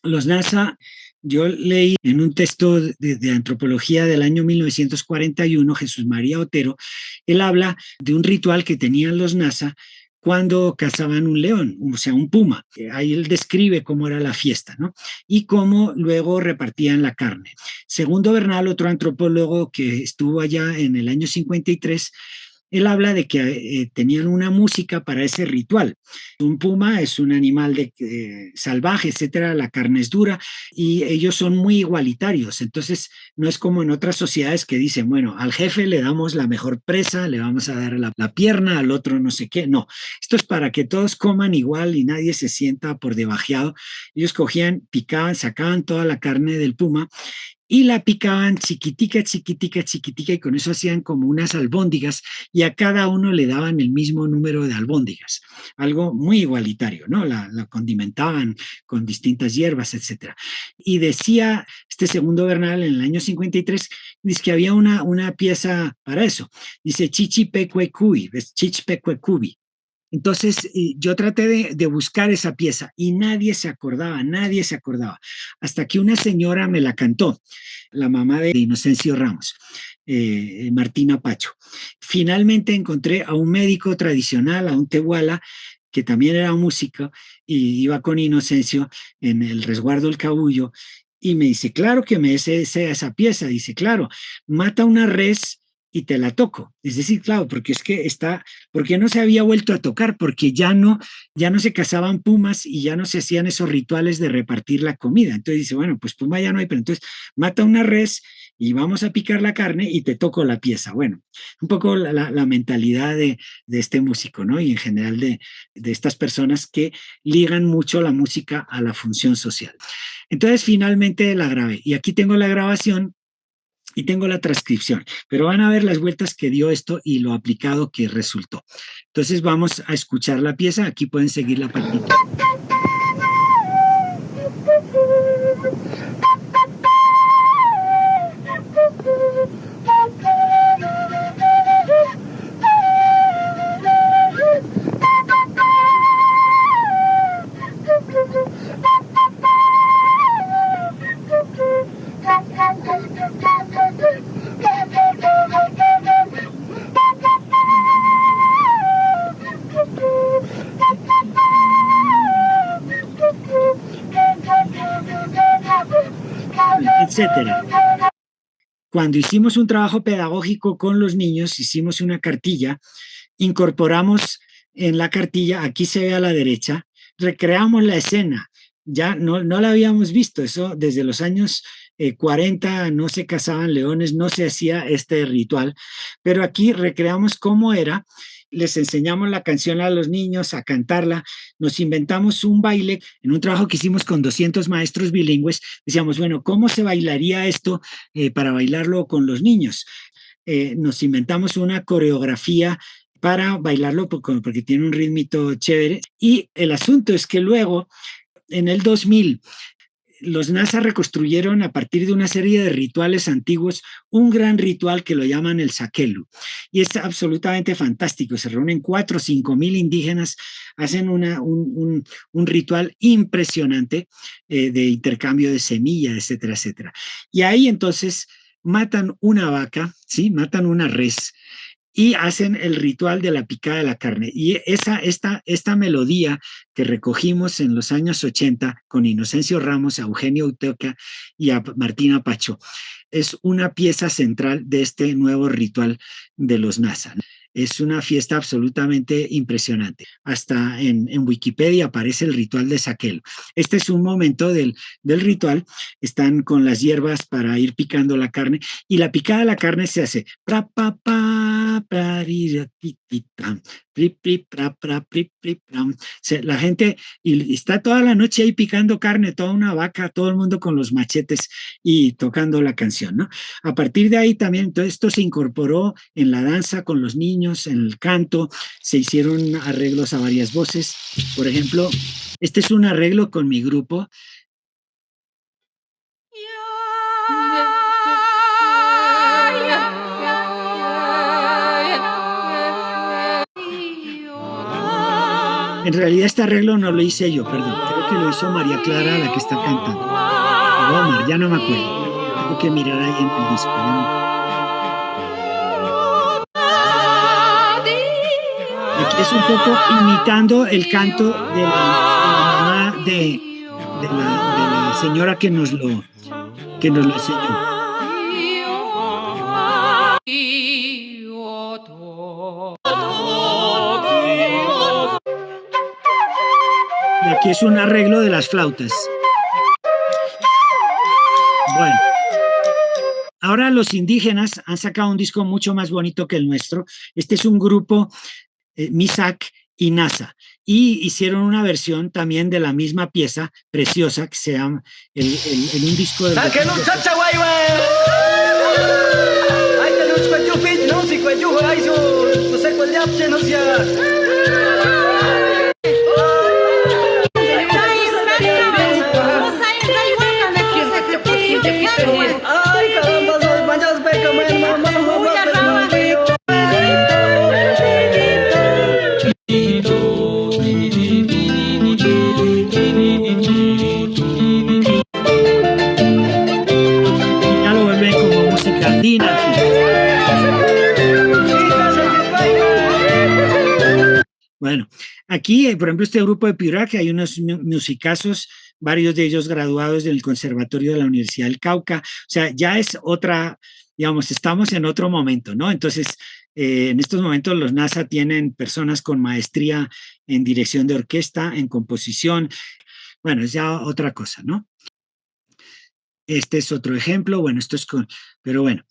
Los NASA, yo leí en un texto de antropología del año 1941, Jesús María Otero, él habla de un ritual que tenían los NASA cuando cazaban un león, o sea, un puma. Ahí él describe cómo era la fiesta, ¿no? Y cómo luego repartían la carne. Segundo Bernal, otro antropólogo que estuvo allá en el año 53, él habla de que tenían una música para ese ritual. Un puma es un animal salvaje, etcétera, la carne es dura y ellos son muy igualitarios. Entonces, no es como en otras sociedades que dicen, bueno, al jefe le damos la mejor presa, le vamos a dar la pierna, al otro no sé qué. No, esto es para que todos coman igual y nadie se sienta por debajeado. Ellos cogían, picaban, sacaban toda la carne del puma y la picaban chiquitica, chiquitica, chiquitica, y con eso hacían como unas albóndigas, y a cada uno le daban el mismo número de albóndigas, algo muy igualitario, ¿no? La condimentaban con distintas hierbas, etcétera. Y decía este segundo Bernal en el año 53, dice que había una pieza para eso, dice chichipecuecubi, chichipecuecubi. Entonces yo traté de buscar esa pieza y nadie se acordaba, hasta que una señora me la cantó, la mamá de Inocencio Ramos, Martina Pacho. Finalmente encontré a un médico tradicional, a un tehuala, que también era músico, y iba con Inocencio en el resguardo del Cabullo, y me dice, claro que me sé esa pieza, dice, claro, mata una res y te la toco. Es decir, claro, porque es que porque no se había vuelto a tocar, porque ya no se cazaban pumas y ya no se hacían esos rituales de repartir la comida. Entonces dice, bueno, pues puma ya no hay, pero entonces mata una res y vamos a picar la carne y te toco la pieza. Bueno, un poco la mentalidad de este músico, ¿no? Y en general de estas personas que ligan mucho la música a la función social. Entonces, finalmente la grabé. Y aquí tengo la grabación y tengo la transcripción, pero van a ver las vueltas que dio esto y lo aplicado que resultó. Entonces vamos a escuchar la pieza, aquí pueden seguir la partitura. Etcétera. Cuando hicimos un trabajo pedagógico con los niños, hicimos una cartilla, incorporamos en la cartilla, aquí se ve a la derecha, recreamos la escena, ya no la habíamos visto, eso desde los años 40 no se cazaban leones, no se hacía este ritual, pero aquí recreamos cómo era, les enseñamos la canción a los niños, a cantarla, nos inventamos un baile, en un trabajo que hicimos con 200 maestros bilingües, decíamos, bueno, ¿cómo se bailaría esto para bailarlo con los niños? Nos inventamos una coreografía para bailarlo porque tiene un ritmito chévere. Y el asunto es que luego, en el 2000, los NASA reconstruyeron a partir de una serie de rituales antiguos un gran ritual que lo llaman el Sakelu. Y es absolutamente fantástico. Se reúnen 4 o 5 mil indígenas, hacen un ritual impresionante de intercambio de semillas, etcétera, etcétera. Y ahí entonces matan una vaca, ¿sí? Matan una res y hacen el ritual de la picada de la carne. Y esta melodía que recogimos en los años 80 con Inocencio Ramos, a Eugenio Uteoca y a Martina Pacho, es una pieza central de este nuevo ritual de los NASA. Es una fiesta absolutamente impresionante. Hasta en Wikipedia aparece el ritual de Sakelo. Este es un momento del ritual. Están con las hierbas para ir picando la carne y la picada de la carne se hace la gente y está toda la noche ahí picando carne, toda una vaca, todo el mundo con los machetes y tocando la canción, ¿no? A partir de ahí también todo esto se incorporó en la danza con los niños, en el canto, se hicieron arreglos a varias voces. Por ejemplo, este es un arreglo con mi grupo. En realidad este arreglo no lo hice yo, perdón, creo que lo hizo María Clara, la que está cantando. O Omar, ya no me acuerdo. Tengo que mirar ahí en el disco, ¿no? Aquí es un poco imitando el canto de la mamá de la señora que nos lo enseñó. Y aquí es un arreglo de las flautas. Bueno, ahora los indígenas han sacado un disco mucho más bonito que el nuestro. Este es un grupo, Misak y NASA, y hicieron una versión también de la misma pieza preciosa que se llama en un disco de... Bueno, aquí, por ejemplo, este grupo de Piura, que hay unos musicazos, varios de ellos graduados del Conservatorio de la Universidad del Cauca, o sea, ya es otra, digamos, estamos en otro momento, ¿no? Entonces, en estos momentos los NASA tienen personas con maestría en dirección de orquesta, en composición, bueno, es ya otra cosa, ¿no? Este es otro ejemplo, bueno, esto es pero bueno.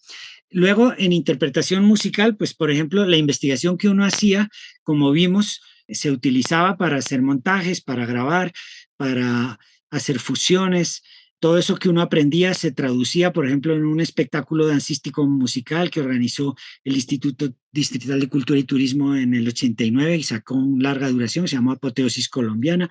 Luego, en interpretación musical, pues, por ejemplo, la investigación que uno hacía, como vimos, se utilizaba para hacer montajes, para grabar, para hacer fusiones. Todo eso que uno aprendía se traducía, por ejemplo, en un espectáculo dancístico musical que organizó el Instituto Distrital de Cultura y Turismo en el 89 y sacó una larga duración, se llamó Apoteosis Colombiana,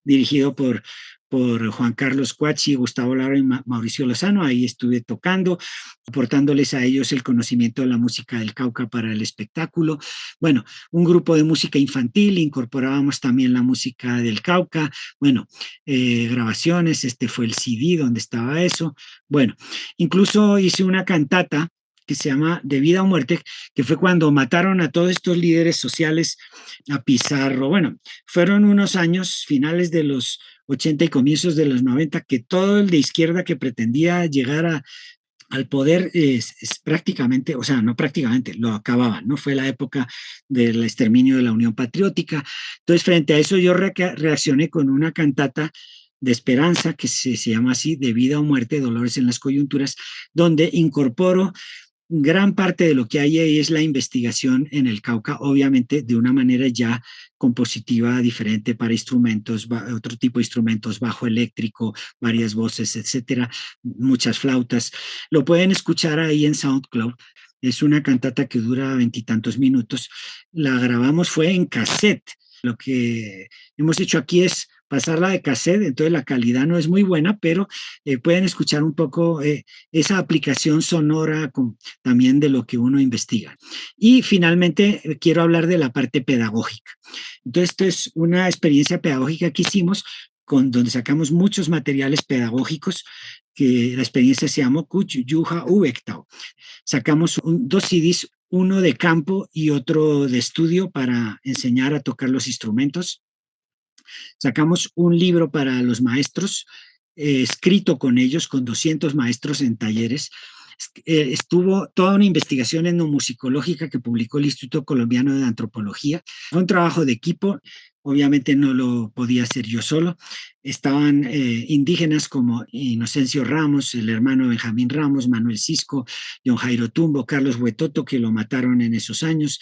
dirigido por Juan Carlos Cuachi, Gustavo Lara y Mauricio Lozano. Ahí estuve tocando, aportándoles a ellos el conocimiento de la música del Cauca para el espectáculo. Bueno, un grupo de música infantil, incorporábamos también la música del Cauca, bueno, grabaciones, este fue el CD donde estaba eso. Bueno, incluso hice una cantata que se llama De Vida o Muerte, que fue cuando mataron a todos estos líderes sociales, a Pizarro. Bueno, fueron unos años, finales de los 80 y comienzos de los 90, que todo el de izquierda que pretendía llegar al poder es prácticamente, o sea, no prácticamente, lo acababan, ¿no? Fue la época del exterminio de la Unión Patriótica. Entonces, frente a eso, yo reaccioné con una cantata de esperanza que se llama así, De Vida o Muerte, Dolores en las Coyunturas, donde incorporo gran parte de lo que hay ahí es la investigación en el Cauca, obviamente de una manera ya compositiva diferente para instrumentos, otro tipo de instrumentos, bajo eléctrico, varias voces, etcétera, muchas flautas. Lo pueden escuchar ahí en SoundCloud. Es una cantata que dura 20 y tantos minutos. La grabamos fue en cassette. Lo que hemos hecho aquí es pasarla de cassette, entonces la calidad no es muy buena, pero pueden escuchar un poco esa aplicación sonora también de lo que uno investiga. Y finalmente quiero hablar de la parte pedagógica. Entonces, esto es una experiencia pedagógica que hicimos donde sacamos muchos materiales pedagógicos, que la experiencia se llamó Kuch Yuja Ubektao. Sacamos dos CDs, uno de campo y otro de estudio para enseñar a tocar los instrumentos. Sacamos un libro para los maestros, escrito con ellos, con 200 maestros en talleres. Estuvo toda una investigación etnomusicológica que publicó el Instituto Colombiano de Antropología. Fue un trabajo de equipo, obviamente no lo podía hacer yo solo. Estaban indígenas como Inocencio Ramos, el hermano Benjamín Ramos, Manuel Cisco, John Jairo Tumbo, Carlos Huetoto, que lo mataron en esos años,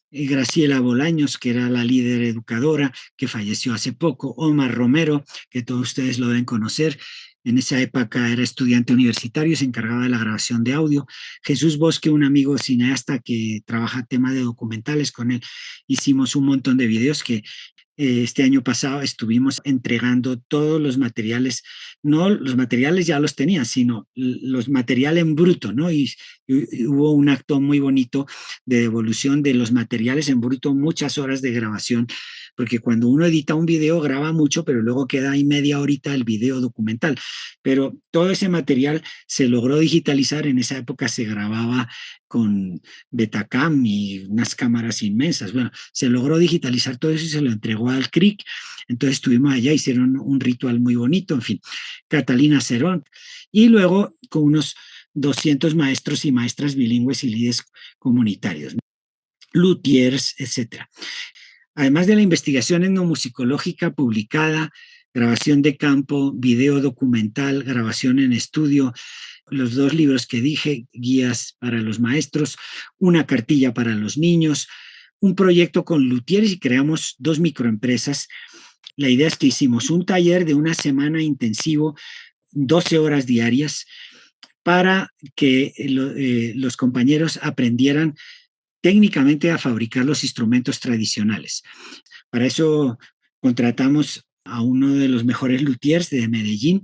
Graciela Bolaños, que era la líder educadora, que falleció hace poco, Omar Romero, que todos ustedes lo deben conocer, en esa época era estudiante universitario, se encargaba de la grabación de audio, Jesús Bosque, un amigo cineasta que trabaja tema de documentales, con él hicimos un montón de videos que este año pasado estuvimos entregando todos los materiales, no los materiales ya los tenía, sino los materiales en bruto, ¿no? Y hubo un acto muy bonito de devolución de los materiales en bruto, muchas horas de grabación, porque cuando uno edita un video graba mucho, pero luego queda ahí media horita el video documental. Pero todo ese material se logró digitalizar, en esa época se grababa con Betacam y unas cámaras inmensas. Bueno, se logró digitalizar todo eso y se lo entregó al CRIC. Entonces estuvimos allá, hicieron un ritual muy bonito, en fin, Catalina Cerón. Y luego con unos 200 maestros y maestras bilingües y líderes comunitarios, ¿no? Luthiers, etcétera. Además de la investigación etnomusicológica publicada, grabación de campo, video documental, grabación en estudio, los dos libros que dije, guías para los maestros, una cartilla para los niños, un proyecto con luthieres y creamos dos microempresas. La idea es que hicimos un taller de una semana intensivo, 12 horas diarias, para que los compañeros aprendieran técnicamente a fabricar los instrumentos tradicionales. Para eso contratamos a uno de los mejores luthiers de Medellín.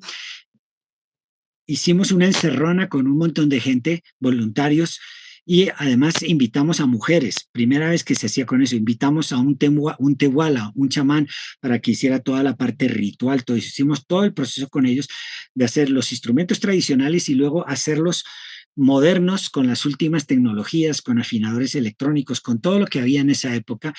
Hicimos una encerrona con un montón de gente, voluntarios, y además invitamos a mujeres, primera vez que se hacía con eso, invitamos a un tehuala, un chamán, para que hiciera toda la parte ritual, todo eso. Hicimos todo el proceso con ellos de hacer los instrumentos tradicionales y luego hacerlos modernos con las últimas tecnologías, con afinadores electrónicos, con todo lo que había en esa época,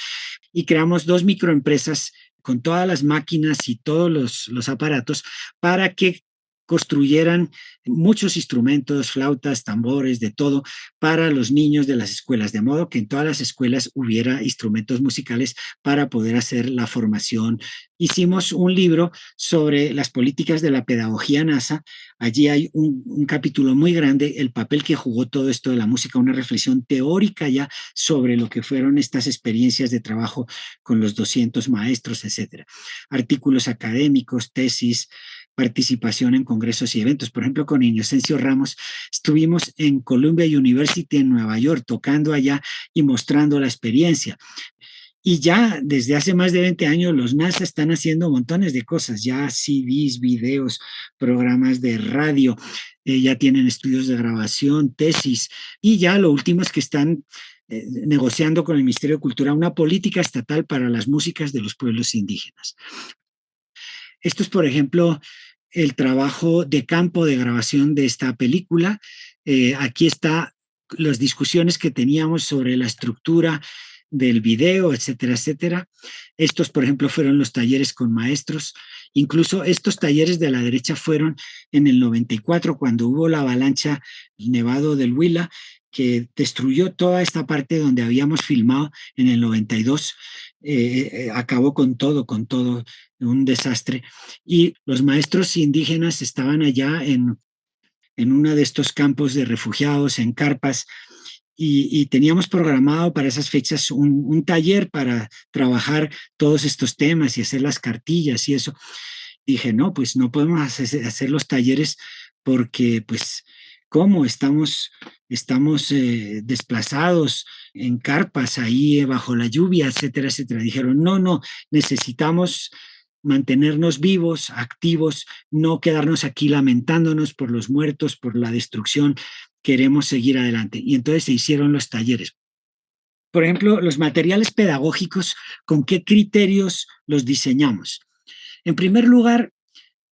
y creamos dos microempresas con todas las máquinas y todos los aparatos para que construyeran muchos instrumentos, flautas, tambores, de todo, para los niños de las escuelas, de modo que en todas las escuelas hubiera instrumentos musicales para poder hacer la formación. Hicimos un libro sobre las políticas de la pedagogía NASA. Allí hay un capítulo muy grande, el papel que jugó todo esto de la música, una reflexión teórica ya sobre lo que fueron estas experiencias de trabajo con los 200 maestros, etcétera. Artículos académicos, tesis, participación en congresos y eventos. Por ejemplo, con Inocencio Ramos estuvimos en Columbia University en Nueva York, tocando allá y mostrando la experiencia. Y ya desde hace más de 20 años los NASA están haciendo montones de cosas, ya CDs, videos, programas de radio, ya tienen estudios de grabación, tesis, y ya lo último es que están negociando con el Ministerio de Cultura una política estatal para las músicas de los pueblos indígenas. Esto es, por ejemplo, el trabajo de campo de grabación de esta película. Aquí está las discusiones que teníamos sobre la estructura del video, etcétera, etcétera. Estos, por ejemplo, fueron los talleres con maestros. Incluso estos talleres de la derecha fueron en el 94, cuando hubo la avalancha Nevado del Huila, que destruyó toda esta parte donde habíamos filmado en el 92. Acabó con todo, un desastre. Y los maestros indígenas estaban allá en uno de estos campos de refugiados, en carpas, y teníamos programado para esas fechas un taller para trabajar todos estos temas y hacer las cartillas y eso. Dije, no, pues no podemos hacer los talleres porque, pues, ¿cómo? Estamos desplazados en carpas ahí bajo la lluvia, etcétera, etcétera. Dijeron, no, necesitamos mantenernos vivos, activos, no quedarnos aquí lamentándonos por los muertos, por la destrucción, queremos seguir adelante. Y entonces se hicieron los talleres. Por ejemplo, los materiales pedagógicos, ¿con qué criterios los diseñamos? En primer lugar,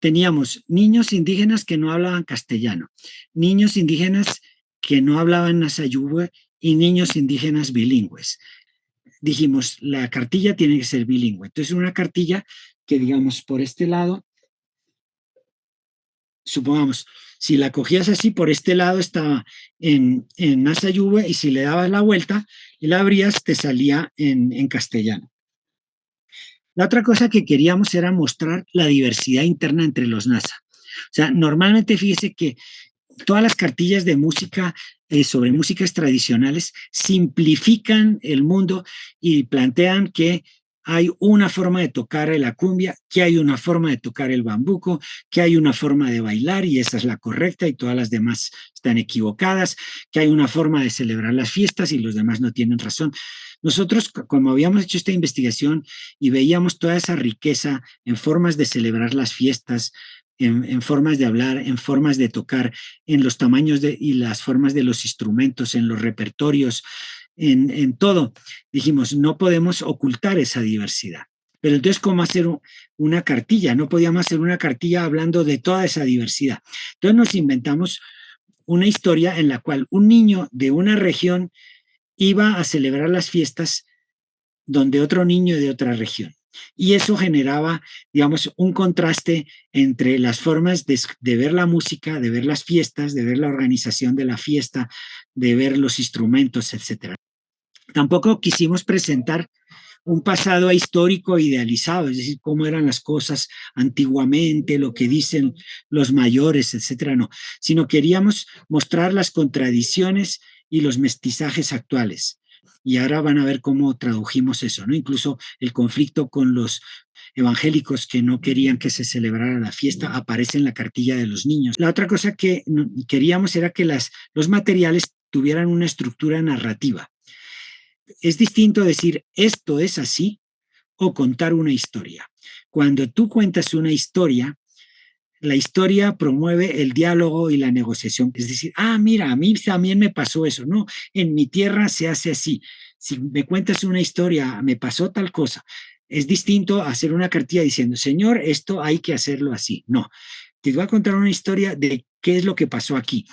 teníamos niños indígenas que no hablaban castellano, niños indígenas que no hablaban Nasayugüe y niños indígenas bilingües. Dijimos, la cartilla tiene que ser bilingüe. Entonces, una cartilla que, digamos, por este lado, supongamos, si la cogías así, por este lado estaba en Nasayugüe y si le dabas la vuelta y la abrías, te salía en castellano. La otra cosa que queríamos era mostrar la diversidad interna entre los NASA. O sea, normalmente fíjese que todas las cartillas de música sobre músicas tradicionales simplifican el mundo y plantean que hay una forma de tocar la cumbia, que hay una forma de tocar el bambuco, que hay una forma de bailar y esa es la correcta y todas las demás están equivocadas, que hay una forma de celebrar las fiestas y los demás no tienen razón. Nosotros, como habíamos hecho esta investigación y veíamos toda esa riqueza en formas de celebrar las fiestas, en formas de hablar, en formas de tocar, en los tamaños y las formas de los instrumentos, en los repertorios, en todo. Dijimos, no podemos ocultar esa diversidad. Pero entonces, ¿cómo hacer una cartilla? No podíamos hacer una cartilla hablando de toda esa diversidad. Entonces nos inventamos una historia en la cual un niño de una región iba a celebrar las fiestas donde otro niño de otra región. Y eso generaba, digamos, un contraste entre las formas de ver la música, de ver las fiestas, de ver la organización de la fiesta, de ver los instrumentos, etcétera. Tampoco quisimos presentar un pasado histórico idealizado, es decir, cómo eran las cosas antiguamente, lo que dicen los mayores, etcétera, no, sino queríamos mostrar las contradicciones y los mestizajes actuales. Y ahora van a ver cómo tradujimos eso, ¿no? Incluso el conflicto con los evangélicos que no querían que se celebrara la fiesta aparece en la cartilla de los niños. La otra cosa que queríamos era que los materiales tuvieran una estructura narrativa. Es distinto decir esto es así o contar una historia. Cuando tú cuentas una historia, la historia promueve el diálogo y la negociación. Es decir, mira, a mí también me pasó eso, ¿no? En mi tierra se hace así. Si me cuentas una historia, me pasó tal cosa. Es distinto hacer una cartilla diciendo, señor, esto hay que hacerlo así. No, te voy a contar una historia de qué es lo que pasó aquí.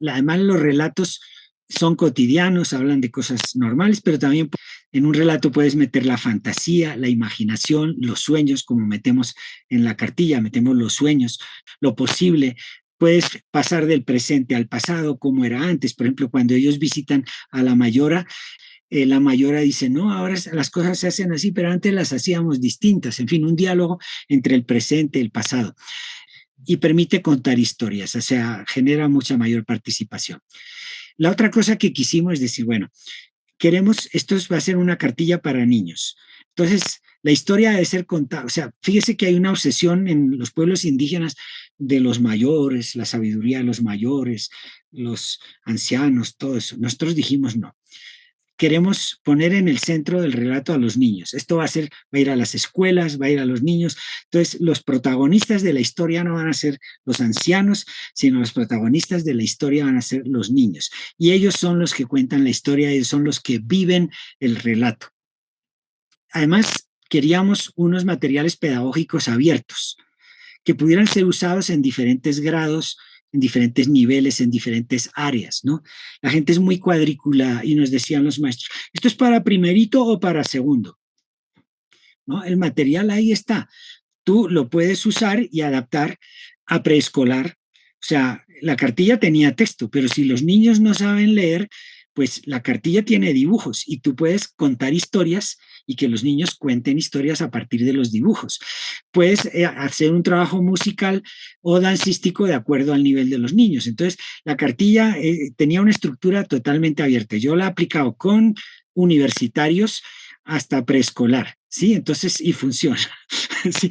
Además, los relatos son cotidianos, hablan de cosas normales, pero también En un relato puedes meter la fantasía, la imaginación, los sueños, como metemos en la cartilla, metemos los sueños, lo posible. Puedes pasar del presente al pasado, como era antes. Por ejemplo, cuando ellos visitan a la mayora dice, no, ahora las cosas se hacen así, pero antes las hacíamos distintas. En fin, un diálogo entre el presente y el pasado. Y permite contar historias, o sea, genera mucha mayor participación. La otra cosa que quisimos es decir, bueno, esto va a ser una cartilla para niños. Entonces, la historia debe ser contada. O sea, fíjese que hay una obsesión en los pueblos indígenas de los mayores, la sabiduría de los mayores, los ancianos, todo eso. Nosotros dijimos no. Queremos poner en el centro del relato a los niños. Esto va a ir a las escuelas, va a ir a los niños. Entonces, los protagonistas de la historia no van a ser los ancianos, sino los protagonistas de la historia van a ser los niños. Y ellos son los que cuentan la historia, ellos son los que viven el relato. Además, queríamos unos materiales pedagógicos abiertos, que pudieran ser usados en diferentes grados, en diferentes niveles, en diferentes áreas, ¿no? La gente es muy cuadrícula y nos decían los maestros, ¿esto es para primerito o para segundo? ¿No? El material ahí está. Tú lo puedes usar y adaptar a preescolar. O sea, la cartilla tenía texto, pero si los niños no saben leer, pues la cartilla tiene dibujos y tú puedes contar historias y que los niños cuenten historias a partir de los dibujos. Puedes hacer un trabajo musical o dancístico de acuerdo al nivel de los niños. Entonces, la cartilla tenía una estructura totalmente abierta. Yo la he aplicado con universitarios hasta preescolar, ¿sí? Entonces, y funciona. ¿Sí?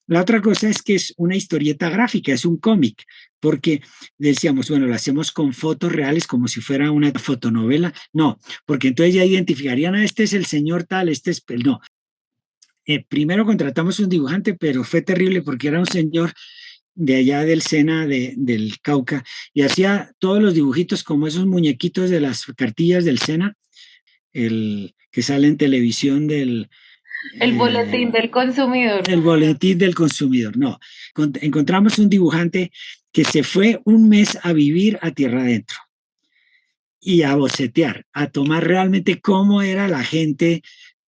La otra cosa es que es una historieta gráfica, es un cómic, porque decíamos, bueno, lo hacemos con fotos reales como si fuera una fotonovela. No, porque entonces ya identificarían, este es el señor tal, este es... No. Primero contratamos un dibujante, pero fue terrible porque era un señor de allá del Sena, del Cauca, y hacía todos los dibujitos como esos muñequitos de las cartillas del Sena, el que sale en televisión El boletín del consumidor. el boletín del consumidor. No, encontramos un dibujante que se fue un mes a vivir a tierra adentro y a bocetear, a tomar realmente cómo era la gente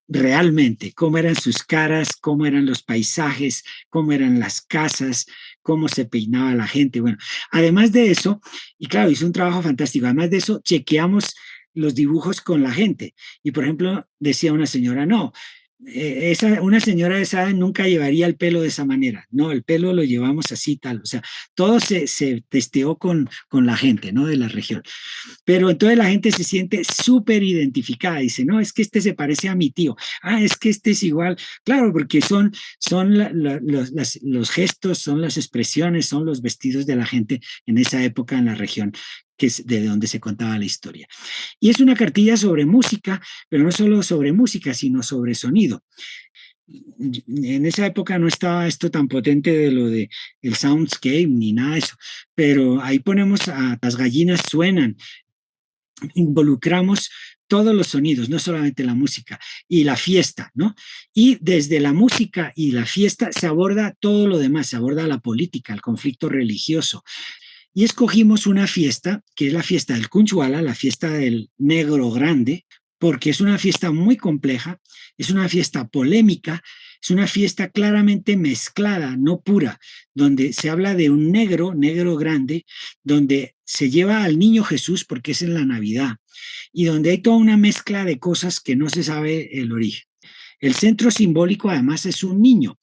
realmente, cómo eran sus caras, cómo eran los paisajes, cómo eran las casas, cómo se peinaba la gente. Bueno, además de eso, y claro, hizo un trabajo fantástico, además de eso, chequeamos los dibujos con la gente. Y por ejemplo, decía una señora, no, una señora de esa edad nunca llevaría el pelo de esa manera, no, el pelo lo llevamos así, tal, o sea, todo se testeó con la gente, ¿no? De la región. Pero entonces la gente se siente súper identificada, dice, no, es que este se parece a mi tío, es que este es igual, claro, porque son los gestos, son las expresiones, son los vestidos de la gente en esa época en la región que es de donde se contaba la historia. Y es una cartilla sobre música, pero no solo sobre música, sino sobre sonido. En esa época no estaba esto tan potente de lo de el soundscape ni nada de eso, pero ahí ponemos a las gallinas suenan, involucramos todos los sonidos, no solamente la música, y la fiesta, ¿no? Y desde la música y la fiesta se aborda todo lo demás, se aborda la política, el conflicto religioso. Y escogimos una fiesta, que es la fiesta del Cunchuala, la fiesta del Negro Grande, porque es una fiesta muy compleja, es una fiesta polémica, es una fiesta claramente mezclada, no pura, donde se habla de un negro, negro grande, donde se lleva al niño Jesús porque es en la Navidad, y donde hay toda una mezcla de cosas que no se sabe el origen. El centro simbólico además es un niño,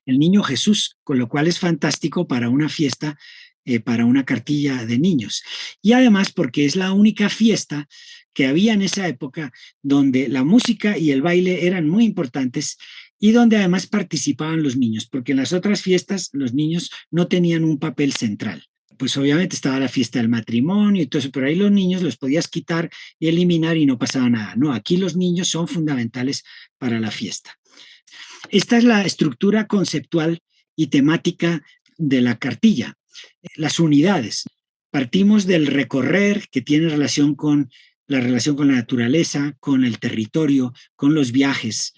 el niño Jesús, con lo cual es fantástico para una fiesta, para una cartilla de niños. Y además porque es la única fiesta que había en esa época donde la música y el baile eran muy importantes y donde además participaban los niños, porque en las otras fiestas los niños no tenían un papel central. Pues obviamente estaba la fiesta del matrimonio y todo eso, pero ahí los niños los podías quitar y eliminar y no pasaba nada. No, aquí los niños son fundamentales para la fiesta. Esta es la estructura conceptual y temática de la cartilla. Las unidades. Partimos del recorrer, que tiene relación con la naturaleza, con el territorio, con los viajes.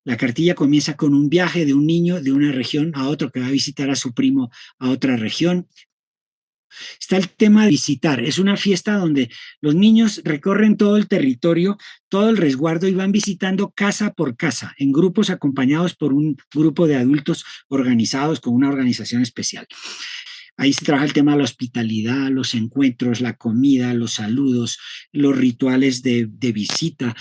La cartilla comienza con un viaje de un niño de una región a otro que va a visitar a su primo a otra región. Está el tema de visitar. Es una fiesta donde los niños recorren todo el territorio, todo el resguardo y van visitando casa por casa, en grupos acompañados por un grupo de adultos organizados con una organización especial. Ahí se trabaja el tema de la hospitalidad, los encuentros, la comida, los saludos, los rituales de visita,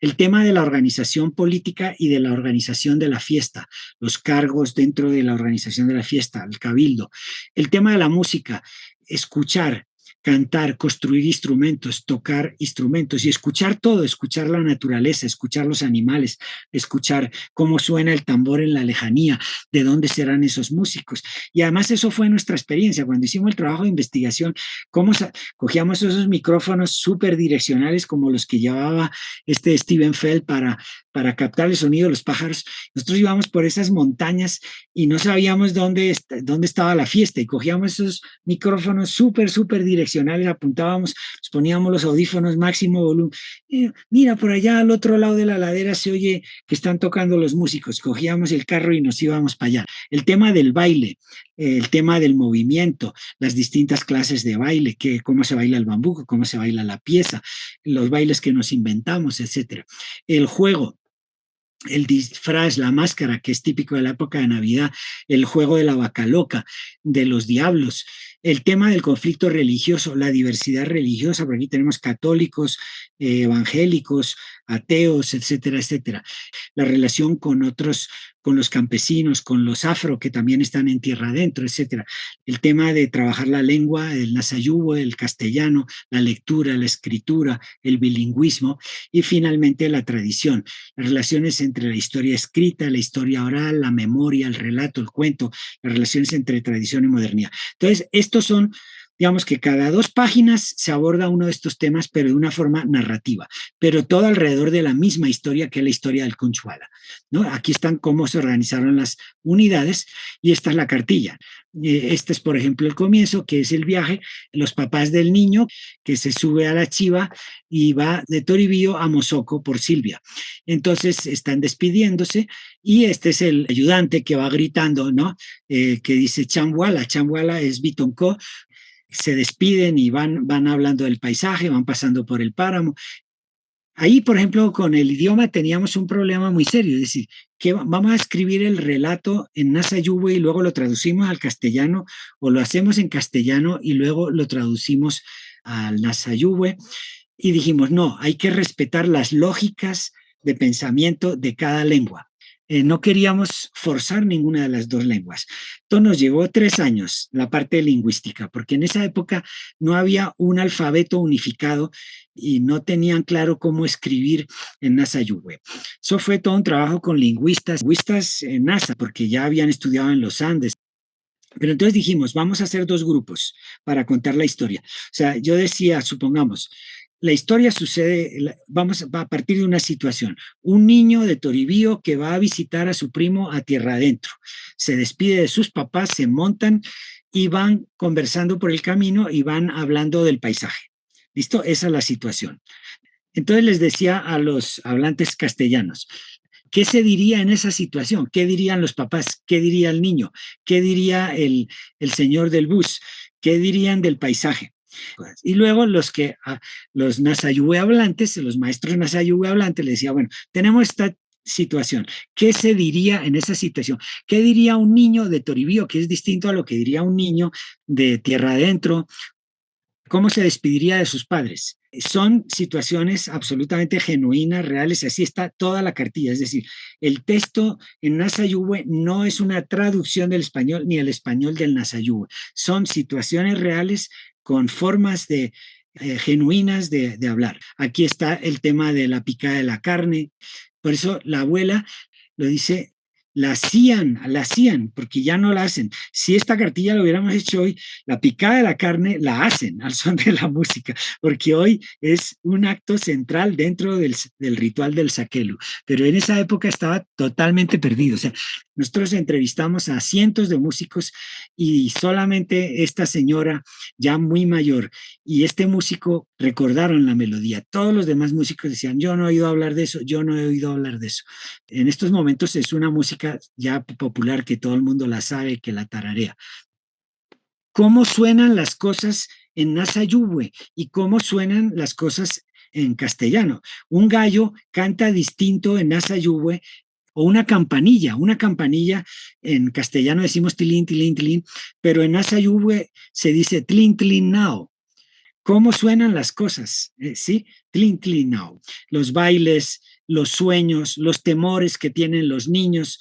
el tema de la organización política y de la organización de la fiesta, los cargos dentro de la organización de la fiesta, el cabildo, el tema de la música, escuchar, cantar, construir instrumentos, tocar instrumentos y escuchar todo, escuchar la naturaleza, escuchar los animales, escuchar cómo suena el tambor en la lejanía, de dónde serán esos músicos. Y además eso fue nuestra experiencia cuando hicimos el trabajo de investigación, cómo cogíamos esos micrófonos súper direccionales como los que llevaba Steven Feld para captar el sonido de los pájaros. Nosotros íbamos por esas montañas y no sabíamos dónde estaba la fiesta y cogíamos esos micrófonos súper direccionales, apuntábamos, nos poníamos los audífonos máximo volumen. Mira, por allá al otro lado de la ladera se oye que están tocando los músicos. Cogíamos el carro y nos íbamos para allá. El tema del baile, el tema del movimiento, las distintas clases de baile, cómo se baila el bambuco, cómo se baila la pieza, los bailes que nos inventamos, etcétera. El juego, el disfraz, la máscara, que es típico de la época de Navidad, el juego de la vaca loca, de los diablos, el tema del conflicto religioso, la diversidad religiosa, porque aquí tenemos católicos, evangélicos, ateos, etcétera, etcétera. La relación con otros, con los campesinos, con los afro, que también están en tierra adentro, etcétera. El tema de trabajar la lengua, el nasayubo, el castellano, la lectura, la escritura, el bilingüismo y finalmente la tradición, las relaciones entre la historia escrita, la historia oral, la memoria, el relato, el cuento, las relaciones entre tradición y modernidad. Entonces, estos son, digamos que cada 2 páginas se aborda uno de estos temas, pero de una forma narrativa, pero todo alrededor de la misma historia que es la historia del Cunchuala, ¿no? Aquí están cómo se organizaron las unidades y esta es la cartilla. Este es, por ejemplo, el comienzo, que es el viaje, los papás del niño que se sube a la chiva y va de Toribío a Mozoco por Silvia. Entonces están despidiéndose y este es el ayudante que va gritando, ¿no? Que dice Chamwala, Chamwala es Bitonco, se despiden y van hablando del paisaje, van pasando por el páramo. Ahí, por ejemplo, con el idioma teníamos un problema muy serio, es decir, que vamos a escribir el relato en Nasayube y luego lo traducimos al castellano o lo hacemos en castellano y luego lo traducimos al Nasayube y dijimos, no, hay que respetar las lógicas de pensamiento de cada lengua. No queríamos forzar ninguna de las 2 lenguas. Esto nos llevó 3 años, la parte lingüística, porque en esa época no había un alfabeto unificado y no tenían claro cómo escribir en Nasayube. Eso fue todo un trabajo con lingüistas en NASA, porque ya habían estudiado en los Andes. Pero entonces dijimos, vamos a hacer 2 grupos para contar la historia. O sea, yo decía, supongamos, la historia sucede, va a partir de una situación. Un niño de Toribío que va a visitar a su primo a tierra adentro. Se despide de sus papás, se montan y van conversando por el camino y van hablando del paisaje. ¿Listo? Esa es la situación. Entonces les decía a los hablantes castellanos, ¿qué se diría en esa situación? ¿Qué dirían los papás? ¿Qué diría el niño? ¿Qué diría el señor del bus? ¿Qué dirían del paisaje? Y luego los Nasayube hablantes, los maestros Nasayube hablantes, les decía, bueno, tenemos esta situación, ¿qué se diría en esa situación? ¿Qué diría un niño de Toribío, que es distinto a lo que diría un niño de tierra adentro? ¿Cómo se despediría de sus padres? Son situaciones absolutamente genuinas, reales, así está toda la cartilla, es decir, el texto en Nasayube no es una traducción del español ni el español del Nasayube, son situaciones reales con formas genuinas de hablar. Aquí está el tema de la picada de la carne, por eso la abuela lo dice, la hacían, porque ya no la hacen. Si esta cartilla lo hubiéramos hecho hoy, la picada de la carne la hacen al son de la música, porque hoy es un acto central dentro del ritual del saquelu, pero en esa época estaba totalmente perdido. O sea, nosotros entrevistamos a cientos de músicos y solamente esta señora ya muy mayor y este músico recordaron la melodía. Todos los demás músicos decían, yo no he oído hablar de eso, yo no he oído hablar de eso. En estos momentos es una música ya popular que todo el mundo la sabe, que la tararea. cómo suenan las cosas en Nasayube y cómo suenan las cosas en castellano. Un gallo canta distinto en Nasayube, o una campanilla en castellano decimos tilín, tilín, tilín, pero en Nasayube se dice tlin, tlin, now. ¿Cómo suenan las cosas? ¿Sí? Tlin, tlin, now. Los bailes, los sueños, los temores que tienen los niños,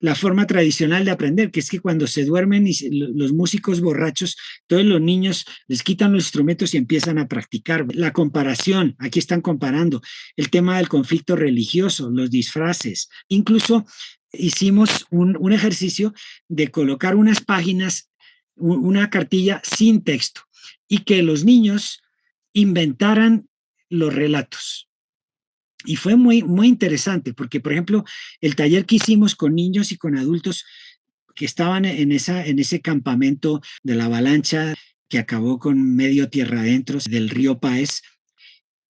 la forma tradicional de aprender, que es que cuando se duermen los músicos borrachos, todos los niños les quitan los instrumentos y empiezan a practicar. La comparación, aquí están comparando, el tema del conflicto religioso, los disfraces. Incluso hicimos un ejercicio de colocar unas páginas, una cartilla sin texto, y que los niños inventaran los relatos. Y fue muy, muy interesante porque, por ejemplo, el taller que hicimos con niños y con adultos que estaban en ese campamento de la avalancha que acabó con medio tierra adentro del río Páez,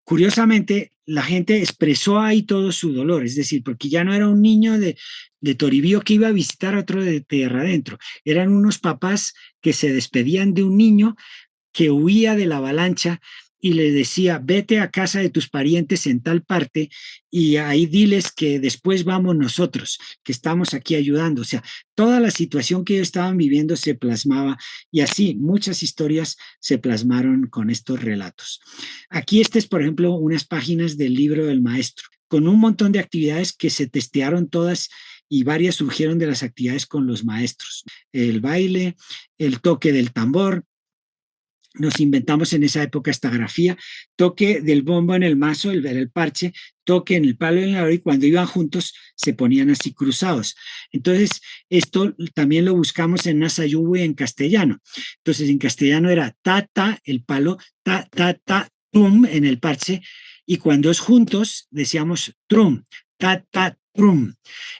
curiosamente la gente expresó ahí todo su dolor, es decir, porque ya no era un niño de Toribío que iba a visitar a otro de tierra adentro, eran unos papás que se despedían de un niño que huía de la avalancha y le decía, vete a casa de tus parientes en tal parte y ahí diles que después vamos nosotros, que estamos aquí ayudando. O sea, toda la situación que ellos estaban viviendo se plasmaba y así muchas historias se plasmaron con estos relatos. Aquí es, por ejemplo, unas páginas del libro del maestro, con un montón de actividades que se testearon todas y varias surgieron de las actividades con los maestros. El baile, el toque del tambor, nos inventamos en esa época esta grafía, toque del bombo en el mazo, el parche, toque en el palo y en la hora, y cuando iban juntos se ponían así cruzados. Entonces, esto también lo buscamos en Nasayube en castellano. Entonces, en castellano era ta, ta, el palo, ta, ta, ta, trum en el parche, y cuando es juntos decíamos trum, ta, ta, trum.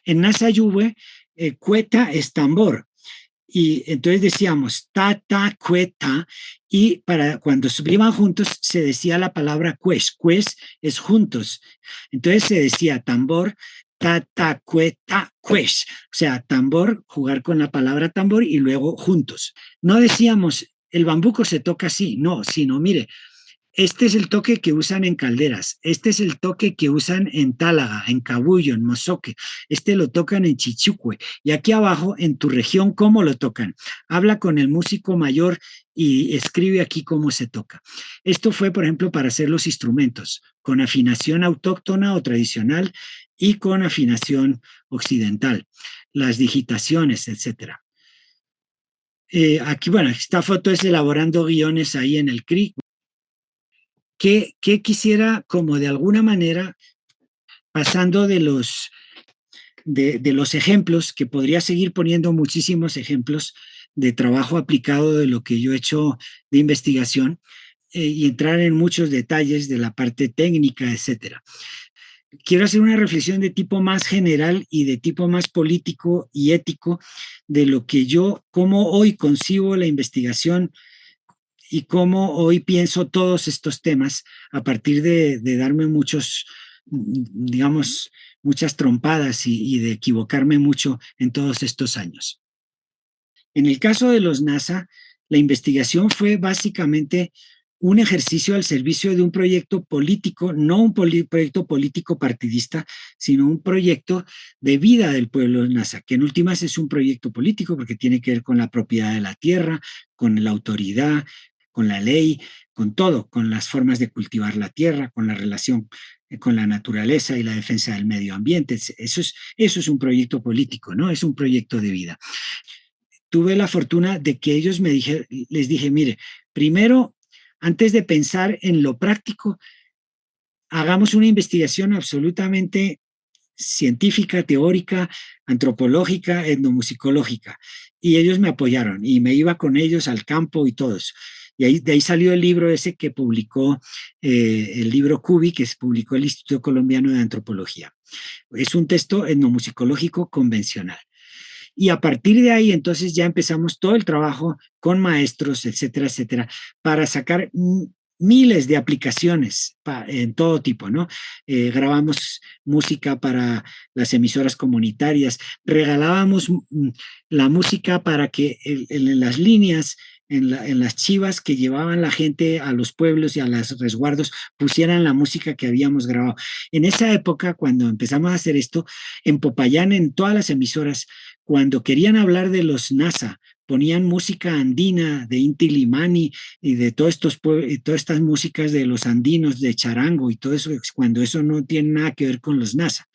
En Nasayube, cueta es tambor. Y entonces decíamos ta, ta, cueta, y para cuando iban juntos se decía la palabra cues es juntos. Entonces se decía tambor, ta, ta, cueta, cues. O sea, tambor, jugar con la palabra tambor y luego juntos. No decíamos el bambuco se toca así, no, sino mire, este es el toque que usan en Calderas, este es el toque que usan en Tálaga, en Cabullo, en Mozoque, este lo tocan en Chichicué, y aquí abajo, en tu región, ¿cómo lo tocan? Habla con el músico mayor y escribe aquí cómo se toca. Esto fue, por ejemplo, para hacer los instrumentos, con afinación autóctona o tradicional y con afinación occidental, las digitaciones, etcétera. Aquí, bueno, esta foto es elaborando guiones ahí en el CRIC. Que quisiera como de alguna manera, pasando de los ejemplos, que podría seguir poniendo muchísimos ejemplos de trabajo aplicado de lo que yo he hecho de investigación y entrar en muchos detalles de la parte técnica, etcétera. Quiero hacer una reflexión de tipo más general y de tipo más político y ético de lo que yo, cómo hoy concibo la investigación y cómo hoy pienso todos estos temas a partir de darme muchos, digamos, muchas trompadas y de equivocarme mucho en todos estos años. En el caso de los NASA, la investigación fue básicamente un ejercicio al servicio de un proyecto político, no un proyecto político partidista, sino un proyecto de vida del pueblo de NASA, que en últimas es un proyecto político porque tiene que ver con la propiedad de la tierra, con la autoridad, con la ley, con todo, con las formas de cultivar la tierra, con la relación con la naturaleza y la defensa del medio ambiente. Eso es un proyecto político, ¿no? Es un proyecto de vida. Tuve la fortuna de que ellos les dije, mire, primero, antes de pensar en lo práctico, hagamos una investigación absolutamente científica, teórica, antropológica, etnomusicológica. Y ellos me apoyaron y me iba con ellos al campo y todo eso. Y de ahí salió el libro ese que publicó, el libro CUBI, que se publicó el Instituto Colombiano de Antropología. Es un texto etnomusicológico convencional. Y a partir de ahí, entonces, ya empezamos todo el trabajo con maestros, etcétera, etcétera, para sacar miles de aplicaciones en todo tipo, ¿no? Grabamos música para las emisoras comunitarias, regalábamos la música para que en las líneas en las chivas que llevaban la gente a los pueblos y a los resguardos, pusieran la música que habíamos grabado. En esa época, cuando empezamos a hacer esto, en Popayán, en todas las emisoras, cuando querían hablar de los NASA, ponían música andina de Inti Limani y de todas estas músicas de los andinos, de charango y todo eso, cuando eso no tiene nada que ver con los NASA.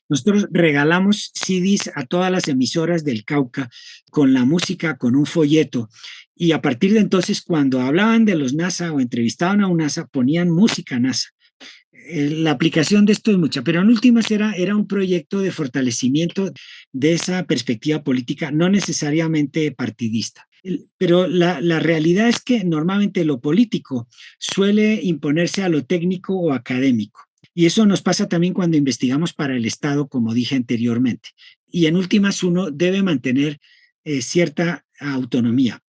Nosotros regalamos CDs a todas las emisoras del Cauca con la música, con un folleto. Y a partir de entonces, cuando hablaban de los NASA o entrevistaban a un NASA, ponían música NASA. La aplicación de esto es mucha, pero en últimas era un proyecto de fortalecimiento de esa perspectiva política, no necesariamente partidista. Pero la realidad es que normalmente lo político suele imponerse a lo técnico o académico. Y eso nos pasa también cuando investigamos para el Estado, como dije anteriormente. Y en últimas, uno debe mantener cierta autonomía.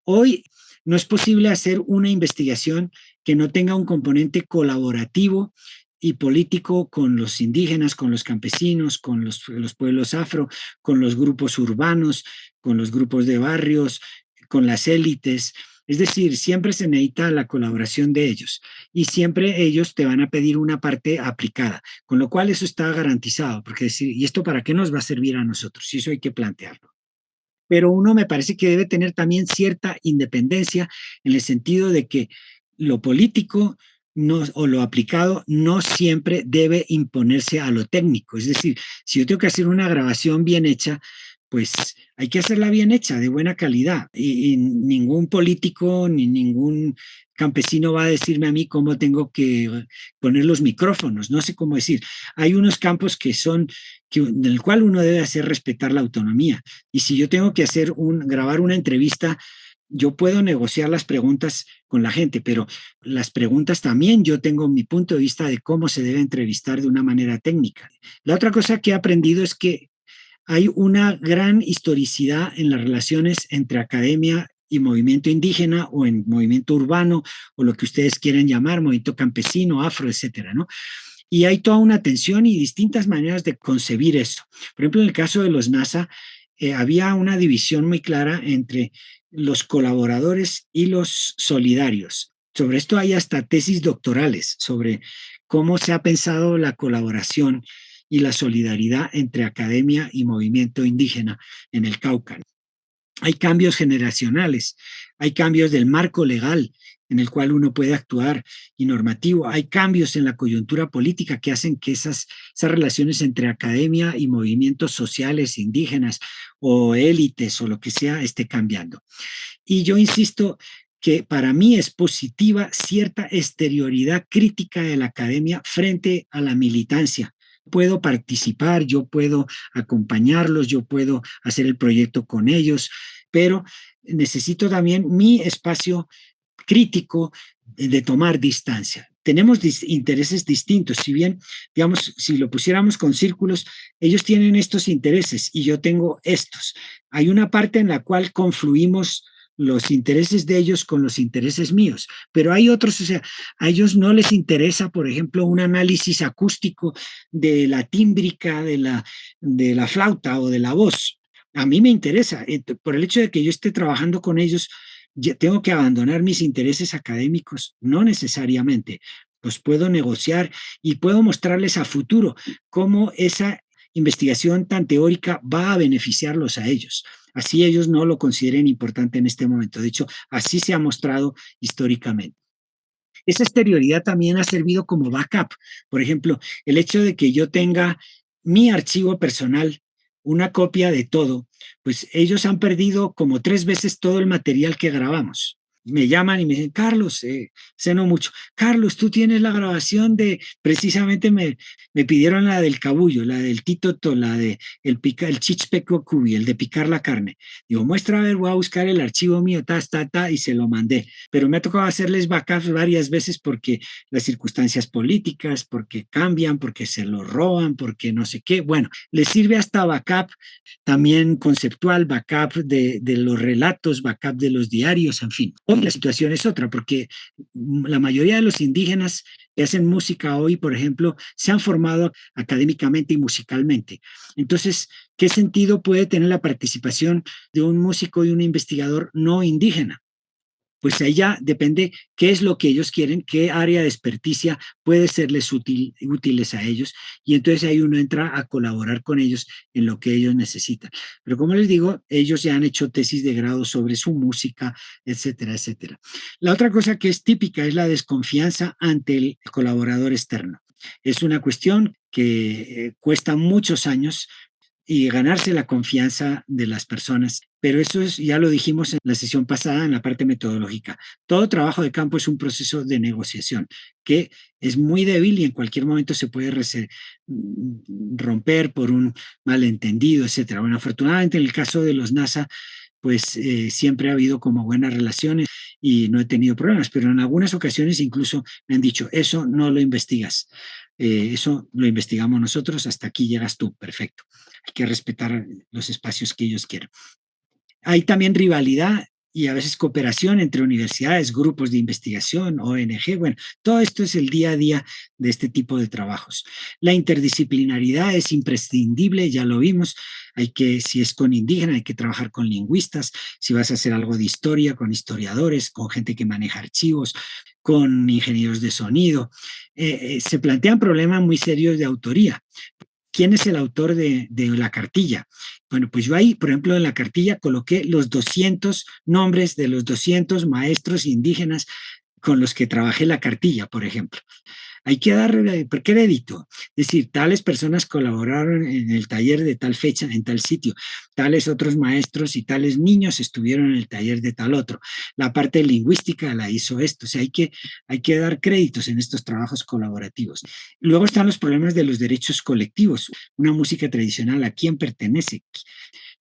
Hoy no es posible hacer una investigación que no tenga un componente colaborativo y político con los indígenas, con los campesinos, con los pueblos afro, con los grupos urbanos, con los grupos de barrios, con las élites. Es decir, siempre se necesita la colaboración de ellos y siempre ellos te van a pedir una parte aplicada, con lo cual eso está garantizado, porque decir, ¿y esto para qué nos va a servir a nosotros? Y eso hay que plantearlo. Pero uno me parece que debe tener también cierta independencia en el sentido de que lo político no, o lo aplicado no siempre debe imponerse a lo técnico. Es decir, si yo tengo que hacer una grabación bien hecha, pues hay que hacerla bien hecha, de buena calidad. Y ningún político ni ningún campesino va a decirme a mí cómo tengo que poner los micrófonos. No sé cómo decir. Hay unos campos en el cual uno debe hacer respetar la autonomía. Y si yo tengo que grabar una entrevista, yo puedo negociar las preguntas con la gente, pero las preguntas también yo tengo mi punto de vista de cómo se debe entrevistar de una manera técnica. La otra cosa que he aprendido es que hay una gran historicidad en las relaciones entre academia y movimiento indígena o en movimiento urbano o lo que ustedes quieran llamar, movimiento campesino, afro, etcétera, ¿no? Y hay toda una tensión y distintas maneras de concebir eso. Por ejemplo, en el caso de los NASA, había una división muy clara entre los colaboradores y los solidarios. Sobre esto hay hasta tesis doctorales sobre cómo se ha pensado la colaboración y la solidaridad entre academia y movimiento indígena en el Cauca. Hay cambios generacionales, hay cambios del marco legal en el cual uno puede actuar y normativo, hay cambios en la coyuntura política que hacen que esas relaciones entre academia y movimientos sociales indígenas o élites o lo que sea esté cambiando. Y yo insisto que para mí es positiva cierta exterioridad crítica de la academia frente a la militancia. Puedo participar, yo puedo acompañarlos, yo puedo hacer el proyecto con ellos, pero necesito también mi espacio crítico de tomar distancia. Tenemos intereses distintos, si bien, digamos, si lo pusiéramos con círculos, ellos tienen estos intereses y yo tengo estos. Hay una parte en la cual confluimos los intereses de ellos con los intereses míos, pero hay otros, o sea, a ellos no les interesa, por ejemplo, un análisis acústico de la tímbrica, de la flauta o de la voz. A mí me interesa, por el hecho de que yo esté trabajando con ellos, tengo que abandonar mis intereses académicos, no necesariamente, pues puedo negociar y puedo mostrarles a futuro cómo esa investigación tan teórica va a beneficiarlos a ellos. Así ellos no lo consideren importante en este momento. De hecho, así se ha mostrado históricamente. Esa exterioridad también ha servido como backup. Por ejemplo, el hecho de que yo tenga mi archivo personal, una copia de todo, pues ellos han perdido como 3 veces todo el material que grabamos. Me llaman y me dicen, Carlos, sé no mucho, Carlos, tú tienes la grabación precisamente me pidieron la del cabullo, la del titoto, la de el chichpeco cubi, el de picar la carne. Digo, muestra, a ver, voy a buscar el archivo mío, y se lo mandé. Pero me ha tocado hacerles backups varias veces porque las circunstancias políticas, porque cambian, porque se lo roban, porque no sé qué. Bueno, les sirve hasta backup también conceptual, backup de los relatos, backup de los diarios, en fin. Hoy la situación es otra, porque la mayoría de los indígenas que hacen música hoy, por ejemplo, se han formado académicamente y musicalmente. Entonces, ¿qué sentido puede tener la participación de un músico y un investigador no indígena? Pues ahí ya depende qué es lo que ellos quieren, qué área de experticia puede serles útiles a ellos, y entonces ahí uno entra a colaborar con ellos en lo que ellos necesitan. Pero como les digo, ellos ya han hecho tesis de grado sobre su música, etcétera, etcétera. La otra cosa que es típica es la desconfianza ante el colaborador externo. Es una cuestión que cuesta muchos años y ganarse la confianza de las personas. Pero eso es, ya lo dijimos en la sesión pasada, en la parte metodológica. Todo trabajo de campo es un proceso de negociación que es muy débil y en cualquier momento se puede romper por un malentendido, etcétera. Bueno, afortunadamente en el caso de los NASA, pues siempre ha habido como buenas relaciones y no he tenido problemas, pero en algunas ocasiones incluso me han dicho, eso no lo investigas, eso lo investigamos nosotros, hasta aquí llegas tú, perfecto. Hay que respetar los espacios que ellos quieran. Hay también rivalidad y a veces cooperación entre universidades, grupos de investigación, ONG. Bueno, todo esto es el día a día de este tipo de trabajos. La interdisciplinaridad es imprescindible, ya lo vimos. Hay que, si es con indígena, hay que trabajar con lingüistas. Si vas a hacer algo de historia, con historiadores, con gente que maneja archivos, con ingenieros de sonido. Se plantean problemas muy serios de autoría. ¿Quién es el autor de la cartilla? Bueno, pues yo ahí, por ejemplo, en la cartilla coloqué los 200 nombres de los 200 maestros indígenas con los que trabajé la cartilla, por ejemplo. Hay que dar crédito, es decir, tales personas colaboraron en el taller de tal fecha, en tal sitio, tales otros maestros y tales niños estuvieron en el taller de tal otro. La parte lingüística la hizo esto, o sea, hay que dar créditos en estos trabajos colaborativos. Luego están los problemas de los derechos colectivos, una música tradicional, ¿a quién pertenece?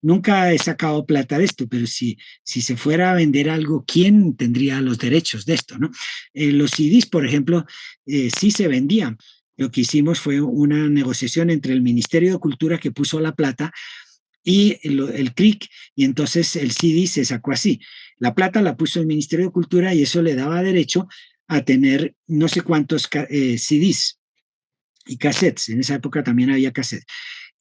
Nunca he sacado plata de esto, pero si se fuera a vender algo, ¿quién tendría los derechos de esto? ¿No? Los CDs, por ejemplo, sí se vendían. Lo que hicimos fue una negociación entre el Ministerio de Cultura, que puso la plata, y el CRIC, y entonces el CD se sacó así. La plata la puso el Ministerio de Cultura y eso le daba derecho a tener no sé cuántos CDs y cassettes. En esa época también había cassettes.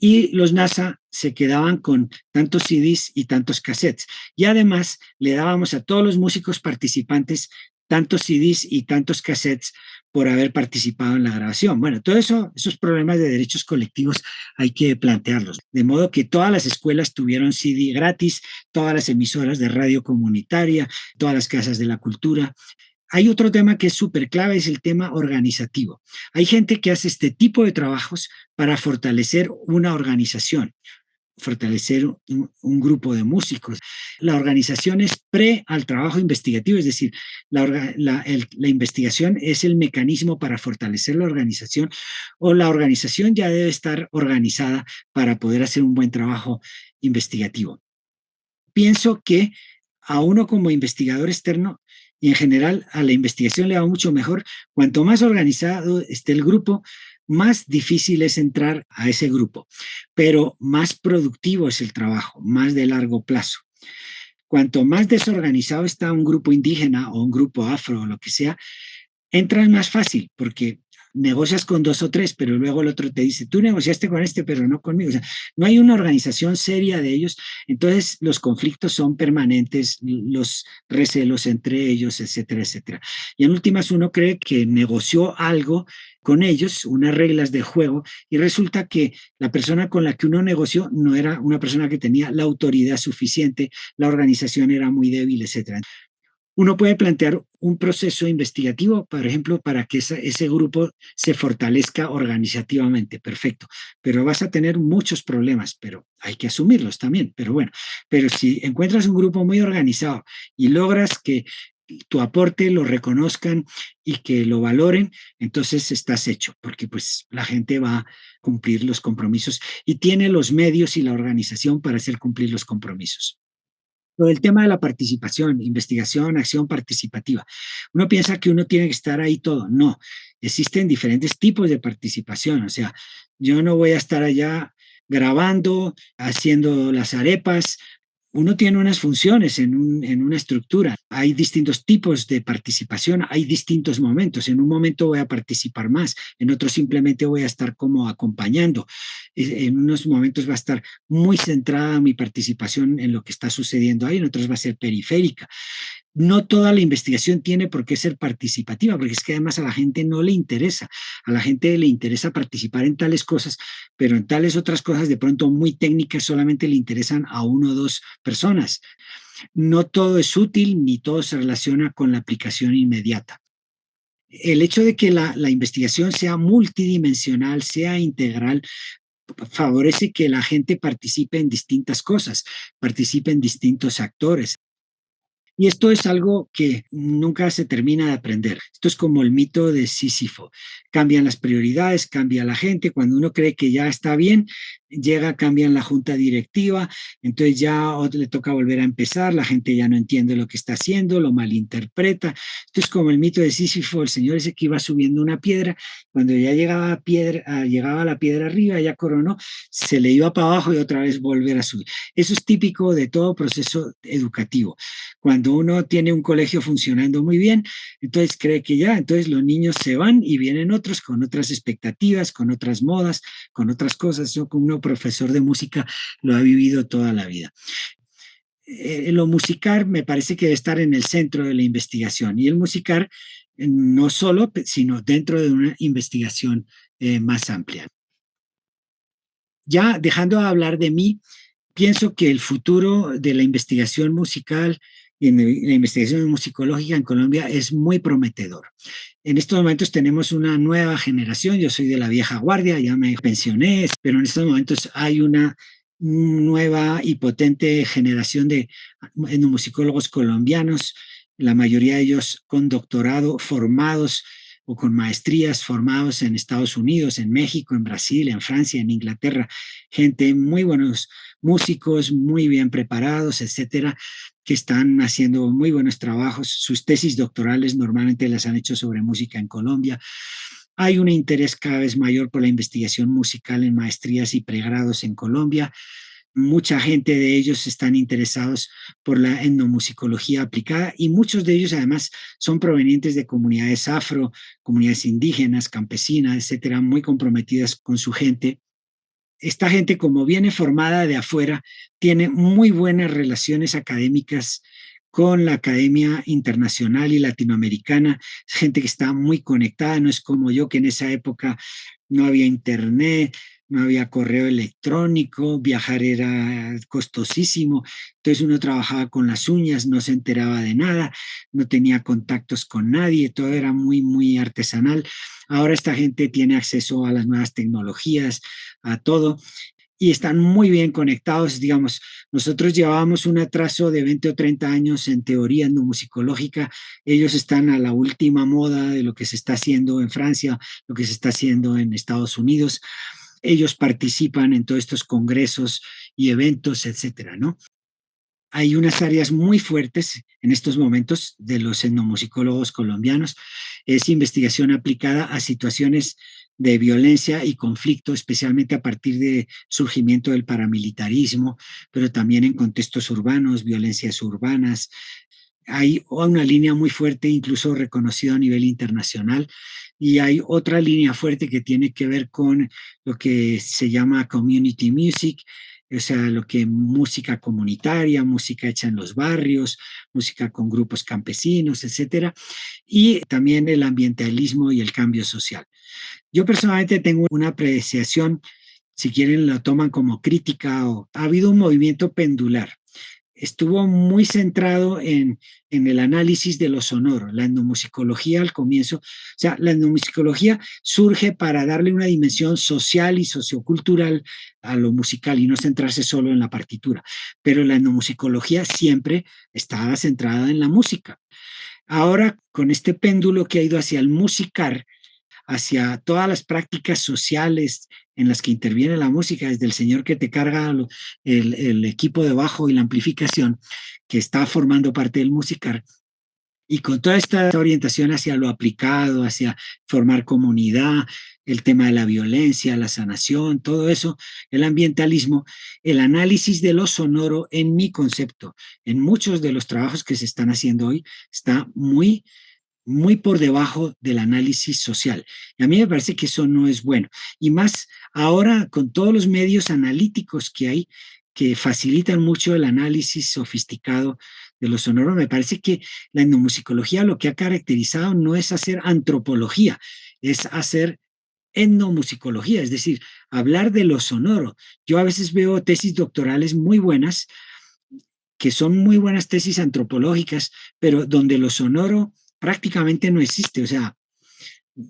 Y los NASA se quedaban con tantos CDs y tantos cassettes. Y además le dábamos a todos los músicos participantes tantos CDs y tantos cassettes por haber participado en la grabación. Bueno, todo eso, esos problemas de derechos colectivos hay que plantearlos. De modo que todas las escuelas tuvieron CD gratis, todas las emisoras de radio comunitaria, todas las casas de la cultura. Hay otro tema que es súper clave, es el tema organizativo. Hay gente que hace este tipo de trabajos para fortalecer una organización, fortalecer un grupo de músicos. La organización es pre al trabajo investigativo, es decir, la investigación es el mecanismo para fortalecer la organización, o la organización ya debe estar organizada para poder hacer un buen trabajo investigativo. Pienso que a uno como investigador externo y en general a la investigación le va mucho mejor. Cuanto más organizado esté el grupo, más difícil es entrar a ese grupo, pero más productivo es el trabajo, más de largo plazo. Cuanto más desorganizado está un grupo indígena o un grupo afro o lo que sea, entras más fácil porque negocias con 2 o 3, pero luego el otro te dice, tú negociaste con este, pero no conmigo. O sea, no hay una organización seria de ellos, entonces los conflictos son permanentes, los recelos entre ellos, etcétera, etcétera. Y en últimas uno cree que negoció algo con ellos, unas reglas de juego, y resulta que la persona con la que uno negoció no era una persona que tenía la autoridad suficiente, la organización era muy débil, etcétera. Uno puede plantear un proceso investigativo, por ejemplo, para que ese grupo se fortalezca organizativamente, perfecto, pero vas a tener muchos problemas, pero hay que asumirlos también, pero bueno, pero si encuentras un grupo muy organizado y logras que tu aporte lo reconozcan y que lo valoren, entonces estás hecho, porque pues la gente va a cumplir los compromisos y tiene los medios y la organización para hacer cumplir los compromisos. Lo del tema de la participación, investigación, acción participativa. Uno piensa que uno tiene que estar ahí todo. No, existen diferentes tipos de participación. O sea, yo no voy a estar allá grabando, haciendo las arepas, uno tiene unas funciones en una estructura. Hay distintos tipos de participación, hay distintos momentos. En un momento voy a participar más, en otro simplemente voy a estar como acompañando. En unos momentos va a estar muy centrada mi participación en lo que está sucediendo ahí, en otros va a ser periférica. No toda la investigación tiene por qué ser participativa, porque es que además a la gente no le interesa. A la gente le interesa participar en tales cosas, pero en tales otras cosas de pronto muy técnicas solamente le interesan a una o dos personas. No todo es útil ni todo se relaciona con la aplicación inmediata. El hecho de que la investigación sea multidimensional, sea integral, favorece que la gente participe en distintas cosas, participe en distintos actores. Y esto es algo que nunca se termina de aprender. Esto es como el mito de Sísifo. Cambian las prioridades, cambia la gente. Cuando uno cree que ya está bien, cambian la junta directiva, entonces ya le toca volver a empezar, la gente ya no entiende lo que está haciendo, lo malinterpreta. Esto es como el mito de Sísifo, el señor ese que iba subiendo una piedra, cuando ya llegaba la piedra arriba, ya coronó, se le iba para abajo y otra vez volver a subir. Eso es típico de todo proceso educativo. Cuando uno tiene un colegio funcionando muy bien, entonces cree que ya, entonces los niños se van y vienen otros con otras expectativas, con otras modas, con otras cosas. Yo como profesor de música lo ha vivido toda la vida. Lo musical me parece que debe estar en el centro de la investigación y el musical no solo, sino dentro de una investigación más amplia. Ya dejando de hablar de mí, pienso que el futuro de la investigación musical y en la investigación musicológica en Colombia es muy prometedor. En estos momentos tenemos una nueva generación, yo soy de la vieja guardia, ya me pensioné, pero en estos momentos hay una nueva y potente generación de etnomusicólogos colombianos, la mayoría de ellos con doctorado, formados o con maestrías, formados en Estados Unidos, en México, en Brasil, en Francia, en Inglaterra, gente muy buenos músicos, muy bien preparados, etcétera, que están haciendo muy buenos trabajos. Sus tesis doctorales normalmente las han hecho sobre música en Colombia. Hay un interés cada vez mayor por la investigación musical en maestrías y pregrados en Colombia. Mucha gente de ellos están interesados por la etnomusicología aplicada y muchos de ellos además son provenientes de comunidades afro, comunidades indígenas, campesinas, etcétera, muy comprometidas con su gente. Esta gente, como viene formada de afuera, tiene muy buenas relaciones académicas con la academia internacional y latinoamericana, es gente que está muy conectada, no es como yo que en esa época no había internet, no había correo electrónico, viajar era costosísimo, entonces uno trabajaba con las uñas, no se enteraba de nada, no tenía contactos con nadie, todo era muy, muy artesanal. Ahora esta gente tiene acceso a las nuevas tecnologías, a todo, y están muy bien conectados. Digamos, nosotros llevábamos un atraso de 20 o 30 años en teoría etnomusicológica, ellos están a la última moda de lo que se está haciendo en Francia, lo que se está haciendo en Estados Unidos. Ellos participan en todos estos congresos y eventos, etcétera, ¿no? Hay unas áreas muy fuertes en estos momentos de los etnomusicólogos colombianos, es investigación aplicada a situaciones de violencia y conflicto, especialmente a partir del surgimiento del paramilitarismo, pero también en contextos urbanos, violencias urbanas. Hay una línea muy fuerte, incluso reconocida a nivel internacional, y hay otra línea fuerte que tiene que ver con lo que se llama community music, o sea, lo que música comunitaria, música hecha en los barrios, música con grupos campesinos, etcétera, y también el ambientalismo y el cambio social. Yo personalmente tengo una apreciación, si quieren lo toman como crítica, o ha habido un movimiento pendular. Estuvo muy centrado en el análisis de lo sonoro, la etnomusicología al comienzo. O sea, la etnomusicología surge para darle una dimensión social y sociocultural a lo musical y no centrarse solo en la partitura. Pero la etnomusicología siempre estaba centrada en la música. Ahora, con este péndulo que ha ido hacia el musicar, hacia todas las prácticas sociales en las que interviene la música, desde el señor que te carga el equipo de bajo y la amplificación, que está formando parte del musical, Y con toda esta orientación hacia lo aplicado, hacia formar comunidad, el tema de la violencia, la sanación, todo eso, el ambientalismo, el análisis de lo sonoro en mi concepto, en muchos de los trabajos que se están haciendo hoy, está muy por debajo del análisis social. Y a mí me parece que eso no es bueno. Y más ahora con todos los medios analíticos que hay, que facilitan mucho el análisis sofisticado de lo sonoro, me parece que la etnomusicología lo que ha caracterizado no es hacer antropología, es hacer etnomusicología, es decir, hablar de lo sonoro. Yo a veces veo tesis doctorales muy buenas, que son muy buenas tesis antropológicas, pero donde lo sonoro prácticamente no existe. O sea,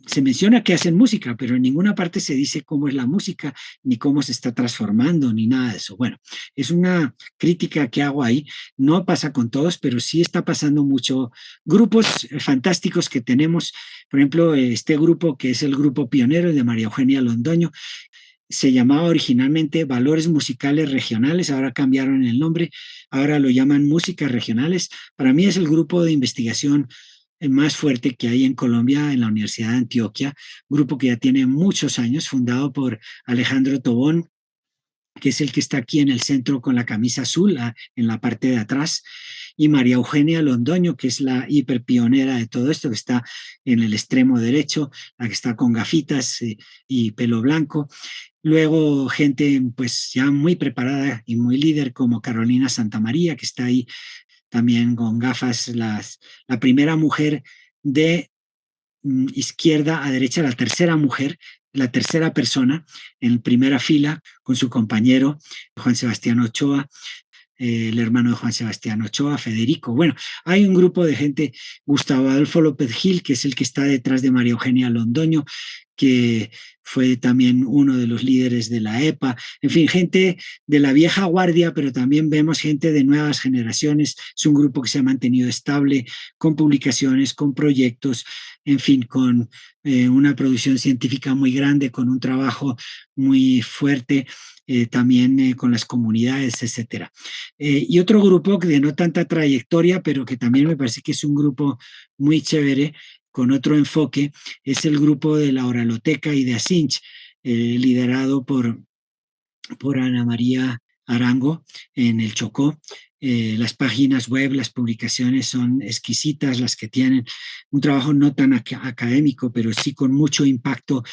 se menciona que hacen música, pero en ninguna parte se dice cómo es la música, ni cómo se está transformando, ni nada de eso. Bueno, es una crítica que hago ahí. No pasa con todos, pero sí está pasando mucho. Grupos fantásticos que tenemos, por ejemplo, este grupo que es el grupo pionero de María Eugenia Londoño, se llamaba originalmente Valores Musicales Regionales, ahora cambiaron el nombre, ahora lo llaman Músicas Regionales. Para mí es el grupo de investigación más fuerte que hay en Colombia, en la Universidad de Antioquia, grupo que ya tiene muchos años, fundado por Alejandro Tobón, que es el que está aquí en el centro con la camisa azul, en la parte de atrás, y María Eugenia Londoño, que es la hiperpionera de todo esto, que está en el extremo derecho, la que está con gafitas y pelo blanco. Luego gente pues ya muy preparada y muy líder como Carolina Santamaría, que está ahí también con gafas, la primera mujer de izquierda a derecha, la tercera mujer, la tercera persona en primera fila con su compañero Juan Sebastián Ochoa, el hermano de Juan Sebastián Ochoa, Federico. Bueno, hay un grupo de gente, Gustavo Adolfo López Gil, que es el que está detrás de María Eugenia Londoño, que fue también uno de los líderes de la EPA, en fin, gente de la vieja guardia, pero también vemos gente de nuevas generaciones. Es un grupo que se ha mantenido estable, con publicaciones, con proyectos, en fin, con una producción científica muy grande, con un trabajo muy fuerte, también con las comunidades, etcétera. Y otro grupo de no tanta trayectoria, pero que también me parece que es un grupo muy chévere, con otro enfoque, es el grupo de la Oraloteca y de Asinch, liderado por Ana María Arango en el Chocó. Las páginas web, las publicaciones son exquisitas, las que tienen un trabajo no tan académico, pero sí con mucho impacto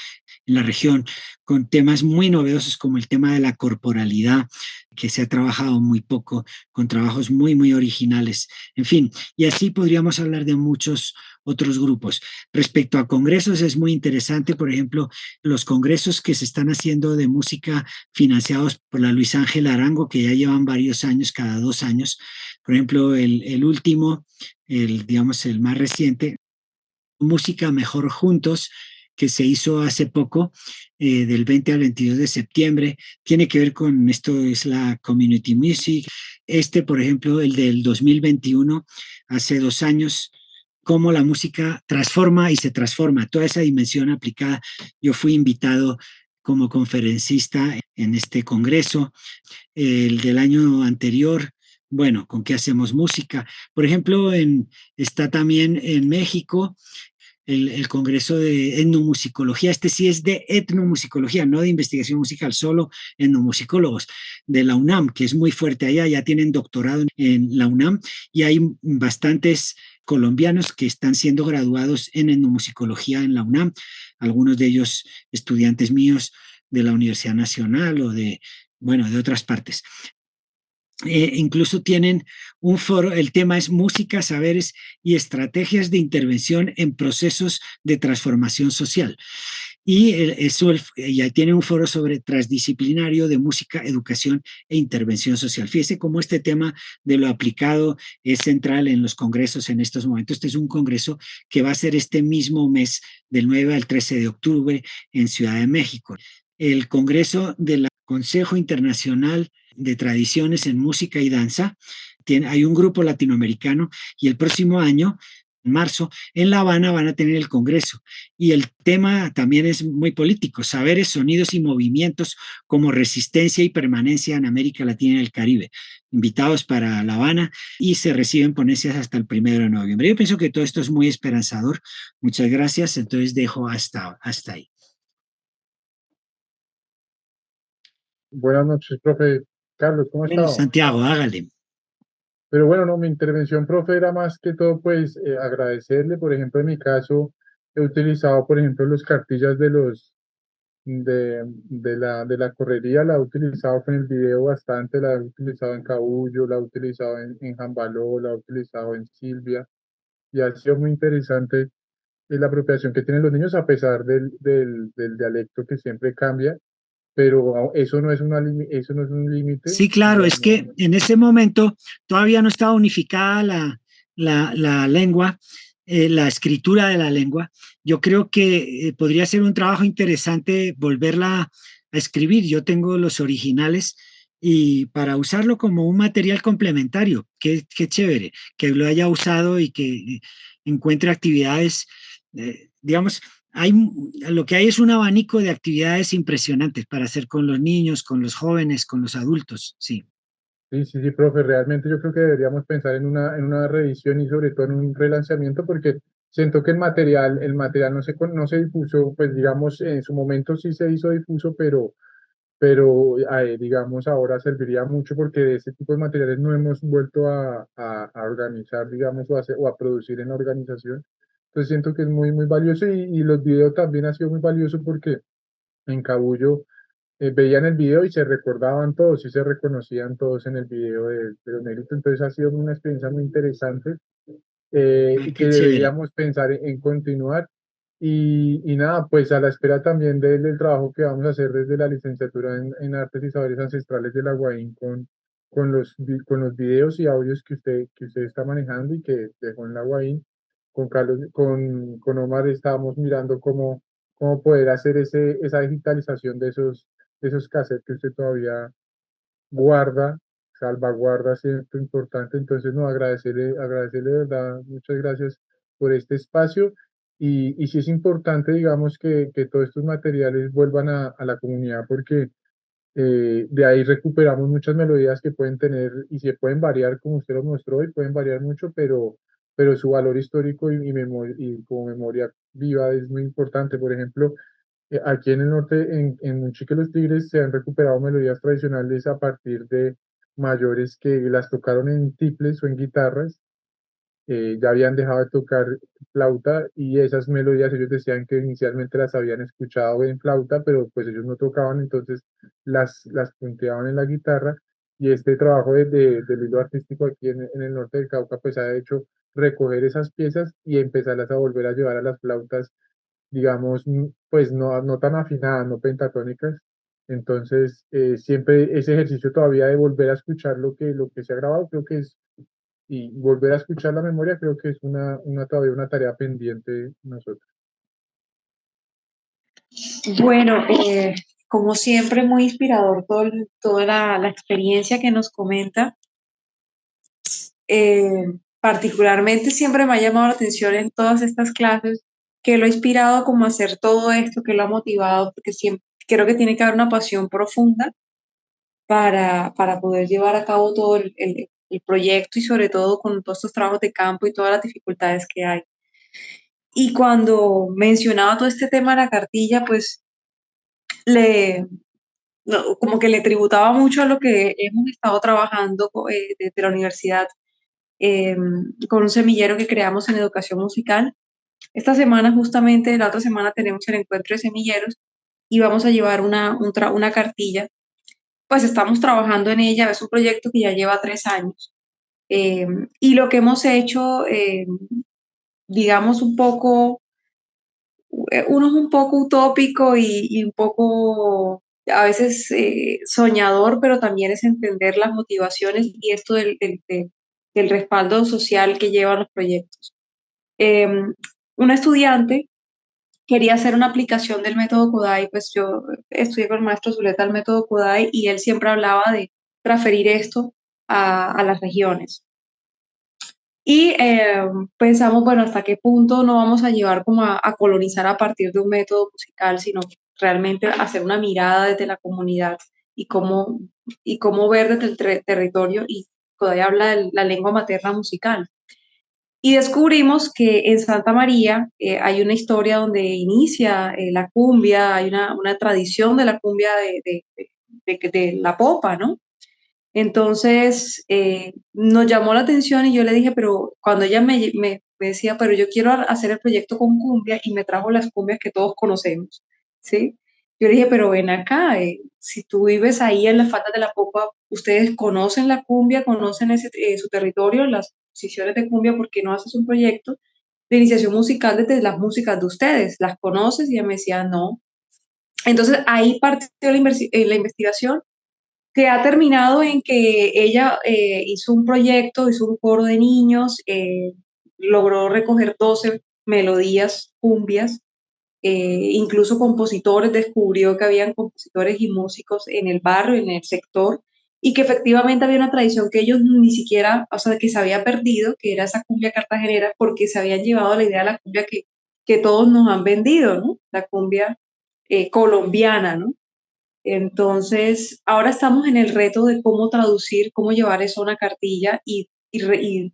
en la región, con temas muy novedosos como el tema de la corporalidad, que se ha trabajado muy poco, con trabajos muy originales. En fin, y así podríamos hablar de muchos otros grupos. Respecto a congresos, es muy interesante, por ejemplo, los congresos que se están haciendo de música financiados por la Luis Ángel Arango, que ya llevan varios años, cada 2 años. Por ejemplo, el último, digamos, el más reciente, Música Mejor Juntos, que se hizo hace poco, del 20 al 22 de septiembre, tiene que ver con esto, es la community music. Por ejemplo, el del 2021, hace 2 años, cómo la música transforma y se transforma, toda esa dimensión aplicada. Yo fui invitado como conferencista en este congreso. El del año anterior, bueno, ¿con qué hacemos música? Por ejemplo, está también en México el Congreso de Etnomusicología. Este sí es de etnomusicología, no de investigación musical, solo etnomusicólogos de la UNAM, que es muy fuerte allá, ya tienen doctorado en la UNAM y hay bastantes colombianos que están siendo graduados en etnomusicología en la UNAM, algunos de ellos estudiantes míos de la Universidad Nacional o de otras partes. Incluso tienen un foro, el tema es música, saberes y estrategias de intervención en procesos de transformación social. Y ya tiene un foro sobre transdisciplinario de música, educación e intervención social. Fíjese cómo este tema de lo aplicado es central en los congresos en estos momentos. Este es un congreso que va a ser este mismo mes, del 9 al 13 de octubre, en Ciudad de México. El Congreso del Consejo Internacional de Tradiciones en Música y Danza. Hay un grupo latinoamericano y el próximo año marzo, en La Habana van a tener el Congreso. Y el tema también es muy político, saberes, sonidos y movimientos como resistencia y permanencia en América Latina y el Caribe. Invitados para La Habana y se reciben ponencias hasta el 1 de noviembre. Yo pienso que todo esto es muy esperanzador. Muchas gracias. Entonces dejo hasta ahí. Buenas noches, profe Carlos, ¿cómo ha Bueno, estado? Santiago, hágale. Pero bueno, no, mi intervención, profe, era más que todo, pues, agradecerle. Por ejemplo, en mi caso, he utilizado, por ejemplo, las cartillas de la correría, la he utilizado con el video bastante, la he utilizado en Cabullo, la he utilizado en Jambaló, la he utilizado en Silvia, y ha sido muy interesante la apropiación que tienen los niños a pesar del dialecto que siempre cambia, pero eso no es un límite, Sí, claro, es digamos. que en ese momento todavía no estaba unificada la lengua, la escritura de la lengua. Yo creo que podría ser un trabajo interesante volverla a escribir. Yo tengo los originales y para usarlo como un material complementario. Qué chévere que lo haya usado y que encuentre actividades, digamos, lo que hay es un abanico de actividades impresionantes para hacer con los niños, con los jóvenes, con los adultos, sí. Sí, sí, sí, profe, realmente yo creo que deberíamos pensar en una revisión y sobre todo en un relanzamiento porque siento que el material no se difuso, pues digamos, en su momento sí se hizo difuso, pero digamos ahora serviría mucho porque de ese tipo de materiales no hemos vuelto a organizar, digamos, o a producir en la organización. Entonces siento que es muy, muy valioso y los videos también ha sido muy valioso porque en Cabullo veían el video y se recordaban todos y se reconocían todos en el video de los negritos. Entonces ha sido una experiencia muy interesante Ah, y que qué chévere. deberíamos pensar en continuar. Y nada, pues a la espera también del trabajo que vamos a hacer desde la licenciatura en Artes y Saberes Ancestrales de la UAIN con los videos y audios que usted está manejando y que dejó en la UAIN. Con Carlos, con Omar estábamos mirando cómo poder hacer esa digitalización de esos cassettes que usted todavía guarda, salvaguarda, siempre importante. Entonces, no, agradecerle de verdad, muchas gracias por este espacio. Y sí es importante, digamos, que todos estos materiales vuelvan a la comunidad porque de ahí recuperamos muchas melodías que pueden tener y se pueden variar, como usted lo mostró, y pueden variar mucho, pero su valor histórico y como memoria viva es muy importante. Por ejemplo, aquí en el norte, en Munchique Los Tigres, se han recuperado melodías tradicionales a partir de mayores que las tocaron en tiples o en guitarras, ya habían dejado de tocar flauta y esas melodías ellos decían que inicialmente las habían escuchado en flauta, pero pues ellos no tocaban, entonces las punteaban en la guitarra y este trabajo del hilo artístico aquí en el norte del Cauca pues ha hecho recoger esas piezas y empezarlas a volver a llevar a las flautas digamos, pues no tan afinadas, no pentatónicas. Entonces, siempre ese ejercicio todavía de volver a escuchar lo que se ha grabado, creo que y volver a escuchar la memoria, creo que es todavía una tarea pendiente nosotros. Bueno, como siempre, muy inspirador toda la experiencia que nos comenta. Eh, Particularmente siempre me ha llamado la atención en todas estas clases que lo ha inspirado como a hacer todo esto, que lo ha motivado, porque siempre creo que tiene que haber una pasión profunda para poder llevar a cabo todo el proyecto y sobre todo con todos estos trabajos de campo y todas las dificultades que hay. Y cuando mencionaba todo este tema de la cartilla, pues le, no, como que le tributaba mucho a lo que hemos estado trabajando desde la universidad eh, con un semillero que creamos en educación musical. Esta semana, justamente, la otra semana tenemos el encuentro de semilleros y vamos a llevar una cartilla. Pues estamos trabajando en ella, es un proyecto que ya lleva 3 años. Eh, y lo que hemos hecho, digamos, uno es un poco utópico y un poco a veces soñador, pero también es entender las motivaciones y esto del respaldo social que llevan los proyectos. Una estudiante quería hacer una aplicación del método Kodai, pues yo estudié con el maestro Zuleta el método Kodai y él siempre hablaba de transferir esto a las regiones. Y pensamos, bueno, ¿hasta qué punto no vamos a llevar como a colonizar a partir de un método musical, sino realmente hacer una mirada desde la comunidad y cómo, y cómo ver desde el territorio y todavía habla la lengua materna musical? Y descubrimos que en Santa María hay una historia donde inicia la cumbia, hay una tradición de la cumbia de la popa, ¿no? Entonces, nos llamó la atención y yo le dije, pero cuando ella me decía, pero yo quiero hacer el proyecto con cumbia y me trajo las cumbias que todos conocemos, ¿sí? Yo le dije, pero ven acá, si tú vives ahí en las faldas de la Popa, ustedes conocen la cumbia, conocen su territorio, las posiciones de cumbia, ¿por qué no haces un proyecto de iniciación musical desde las músicas de ustedes? ¿Las conoces? Y ella me decía, no. Entonces ahí partió la investigación, que ha terminado en que ella hizo un proyecto, hizo un coro de niños, logró recoger 12 melodías cumbias, incluso compositores, descubrió que habían compositores y músicos en el barrio, en el sector, y que efectivamente había una tradición que ellos ni siquiera, o sea, que se había perdido, que era esa cumbia cartagenera, porque se habían llevado la idea de la cumbia que todos nos han vendido, ¿no? La cumbia colombiana, ¿no? Entonces, ahora estamos en el reto de cómo traducir, cómo llevar eso a una cartilla y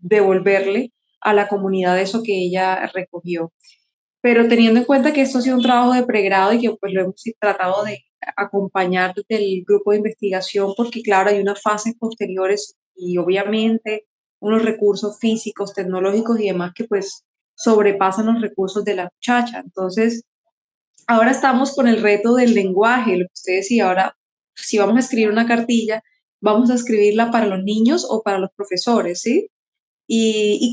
devolverle a la comunidad eso que ella recogió. Pero teniendo en cuenta que esto ha sido un trabajo de pregrado y que pues lo hemos tratado de acompañar desde el grupo de investigación, porque claro, hay unas fases posteriores y obviamente unos recursos físicos, tecnológicos y demás que pues sobrepasan los recursos de la muchacha. Entonces, ahora estamos con el reto del lenguaje, lo que usted decía, ahora si vamos a escribir una cartilla, vamos a escribirla para los niños o para los profesores, ¿sí? Y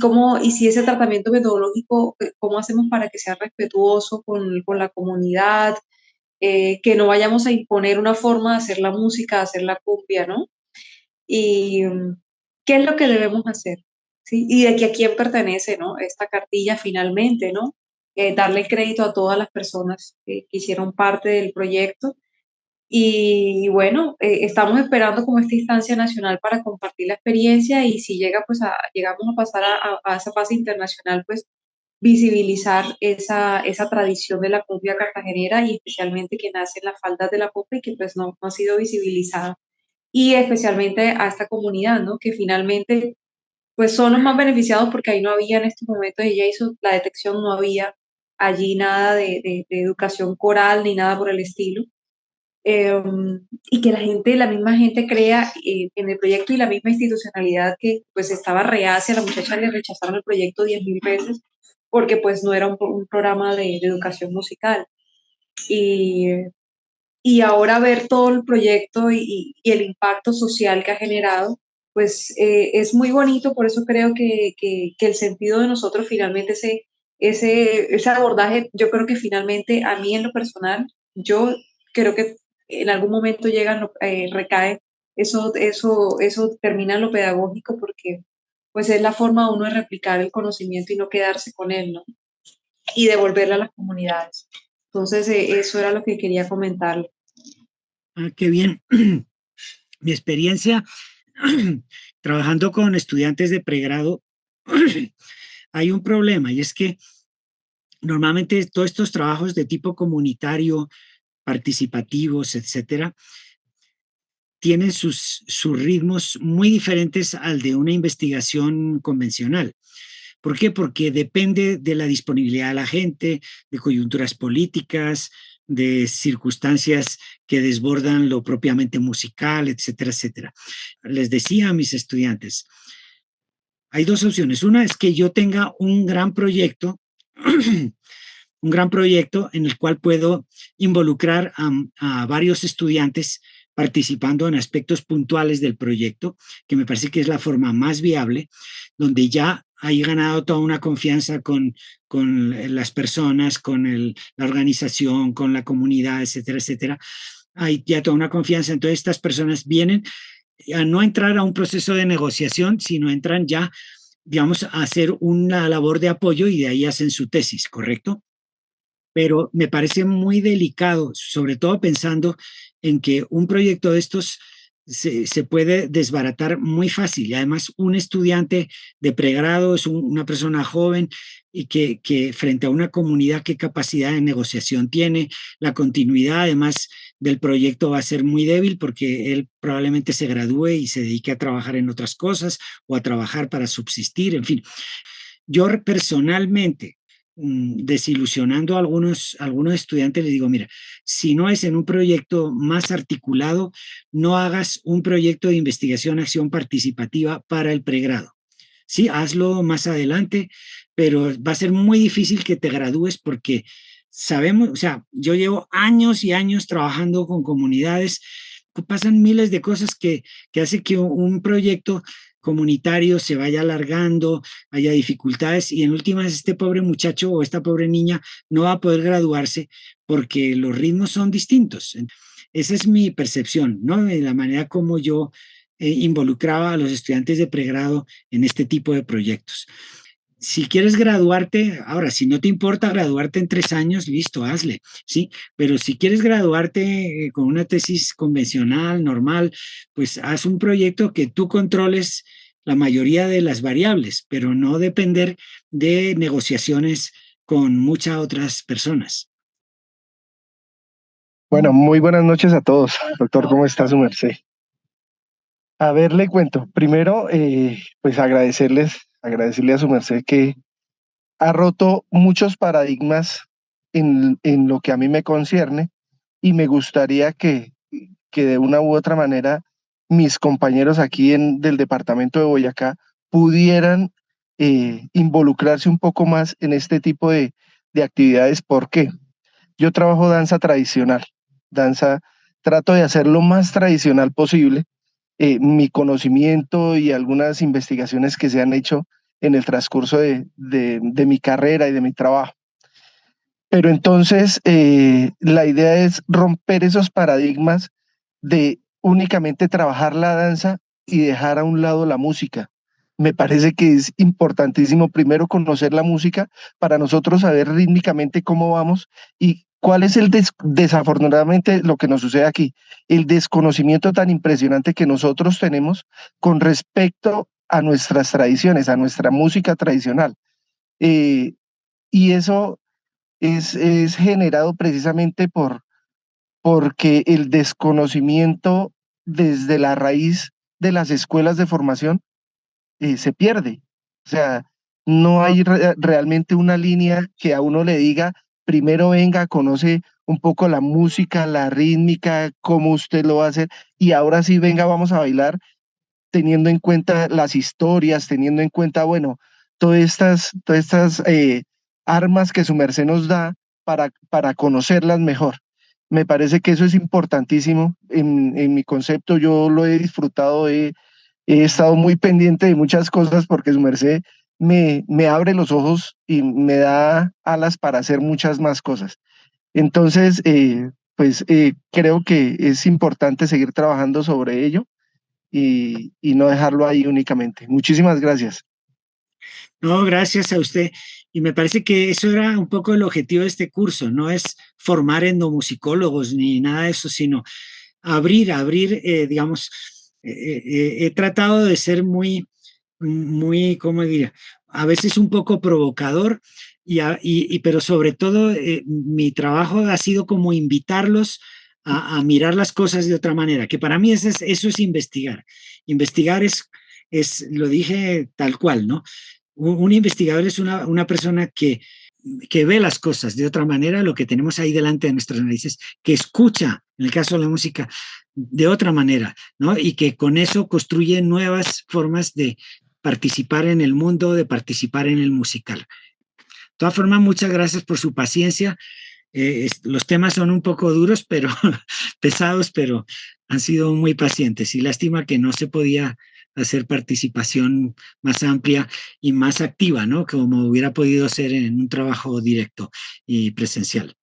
si ese tratamiento metodológico, cómo hacemos para que sea respetuoso con la comunidad, que no vayamos a imponer una forma de hacer la música, de hacer la cumbia, ¿no? Y qué es lo que debemos hacer, ¿sí? Y de que a quién pertenece, ¿no? Esta cartilla finalmente, ¿no? Darle crédito a todas las personas que hicieron parte del proyecto. Y bueno, estamos esperando como esta instancia nacional para compartir la experiencia y si llega, pues llegamos a pasar a esa fase internacional, pues visibilizar esa tradición de la cumbia cartagenera y especialmente que nace en las faldas de la copa y que pues no ha sido visibilizada. Y especialmente a esta comunidad, ¿no? Que finalmente pues son los más beneficiados porque ahí no había en estos momentos, ella hizo la detección, no había allí nada de educación coral ni nada por el estilo. Eh, y que la misma gente crea en el proyecto y la misma institucionalidad que pues estaba reacia, a la muchacha le rechazaron el proyecto 10.000 veces porque pues no era un programa de educación musical. Y, y ahora ver todo el proyecto y el impacto social que ha generado, pues es muy bonito, por eso creo que el sentido de nosotros finalmente, ese abordaje, yo creo que finalmente a mí en lo personal, yo creo que en algún momento llegan, recae, eso termina en lo pedagógico porque pues es la forma de uno de replicar el conocimiento y no quedarse con él, ¿no? Y devolverlo a las comunidades. Entonces, eso era lo que quería comentar. Qué bien. Mi experiencia trabajando con estudiantes de pregrado, hay un problema y es que normalmente todos estos trabajos de tipo comunitario, participativos, etcétera, tienen sus ritmos muy diferentes al de una investigación convencional. ¿Por qué? Porque depende de la disponibilidad de la gente, de coyunturas políticas, de circunstancias que desbordan lo propiamente musical, etcétera, etcétera. Les decía a mis estudiantes, hay dos opciones. Una es que yo tenga un gran proyecto, un gran proyecto en el cual puedo involucrar a varios estudiantes participando en aspectos puntuales del proyecto, que me parece que es la forma más viable, donde ya hay ganado toda una confianza con las personas, con la organización, con la comunidad, etcétera, etcétera. Hay ya toda una confianza, entonces estas personas vienen a no entrar a un proceso de negociación, sino entran ya, digamos, a hacer una labor de apoyo y de ahí hacen su tesis, ¿correcto? Pero me parece muy delicado, sobre todo pensando en que un proyecto de estos se puede desbaratar muy fácil. Y además, un estudiante de pregrado es una persona joven y que frente a una comunidad, qué capacidad de negociación tiene, la continuidad además del proyecto va a ser muy débil porque él probablemente se gradúe y se dedique a trabajar en otras cosas o a trabajar para subsistir, en fin. Yo personalmente, desilusionando a algunos estudiantes, les digo, mira, si no es en un proyecto más articulado, no hagas un proyecto de investigación, acción participativa para el pregrado. Sí, hazlo más adelante, pero va a ser muy difícil que te gradúes porque sabemos, o sea, yo llevo años y años trabajando con comunidades, pasan miles de cosas que hace que un proyecto comunitario se vaya alargando, haya dificultades y en últimas este pobre muchacho o esta pobre niña no va a poder graduarse porque los ritmos son distintos. Esa es mi percepción, ¿no? De la manera como yo involucraba a los estudiantes de pregrado en este tipo de proyectos. Si quieres graduarte, ahora, si no te importa graduarte en 3 años, listo, hazle, ¿sí? Pero si quieres graduarte con una tesis convencional, normal, pues haz un proyecto que tú controles la mayoría de las variables, pero no depender de negociaciones con muchas otras personas. Bueno, muy buenas noches a todos. Doctor, ¿cómo está su merced? A ver, le cuento. Primero, pues agradecerle a su merced que ha roto muchos paradigmas en lo que a mí me concierne y me gustaría que de una u otra manera mis compañeros aquí del departamento de Boyacá pudieran involucrarse un poco más en este tipo de actividades. ¿Por qué? Yo trabajo danza tradicional, trato de hacer lo más tradicional posible. Mi conocimiento y algunas investigaciones que se han hecho en el transcurso de mi carrera y de mi trabajo. Pero entonces la idea es romper esos paradigmas de únicamente trabajar la danza y dejar a un lado la música. Me parece que es importantísimo primero conocer la música para nosotros saber rítmicamente cómo vamos y cuál es desafortunadamente lo que nos sucede aquí, el desconocimiento tan impresionante que nosotros tenemos con respecto a nuestras tradiciones, a nuestra música tradicional. Y eso es generado precisamente porque el desconocimiento desde la raíz de las escuelas de formación se pierde. O sea, no hay realmente una línea que a uno le diga, primero venga, conoce un poco la música, la rítmica, cómo usted lo va a hacer, y ahora sí venga, vamos a bailar, teniendo en cuenta las historias, teniendo en cuenta, bueno, todas estas armas que su merced nos da para conocerlas mejor. Me parece que eso es importantísimo. En mi concepto yo lo he disfrutado, he estado muy pendiente de muchas cosas porque su merced me abre los ojos y me da alas para hacer muchas más cosas. Entonces, creo que es importante seguir trabajando sobre ello y no dejarlo ahí únicamente. Muchísimas gracias. No, gracias a usted. Y me parece que eso era un poco el objetivo de este curso, no es formar endomusicólogos ni nada de eso, sino abrir, digamos, he tratado de ser muy, ¿cómo diría? A veces un poco provocador, pero sobre todo mi trabajo ha sido como invitarlos a mirar las cosas de otra manera, que para mí eso es investigar. Investigar lo dije tal cual, ¿no? Un investigador es una persona que ve las cosas de otra manera, lo que tenemos ahí delante de nuestras narices, que escucha, en el caso de la música, de otra manera, ¿no? Y que con eso construye nuevas formas de participar en el mundo, de participar en el musical. De todas formas, muchas gracias por su paciencia. Los temas son un poco duros, pero pesados, pero han sido muy pacientes y lástima que no se podía hacer participación más amplia y más activa, ¿no? Como hubiera podido ser en un trabajo directo y presencial.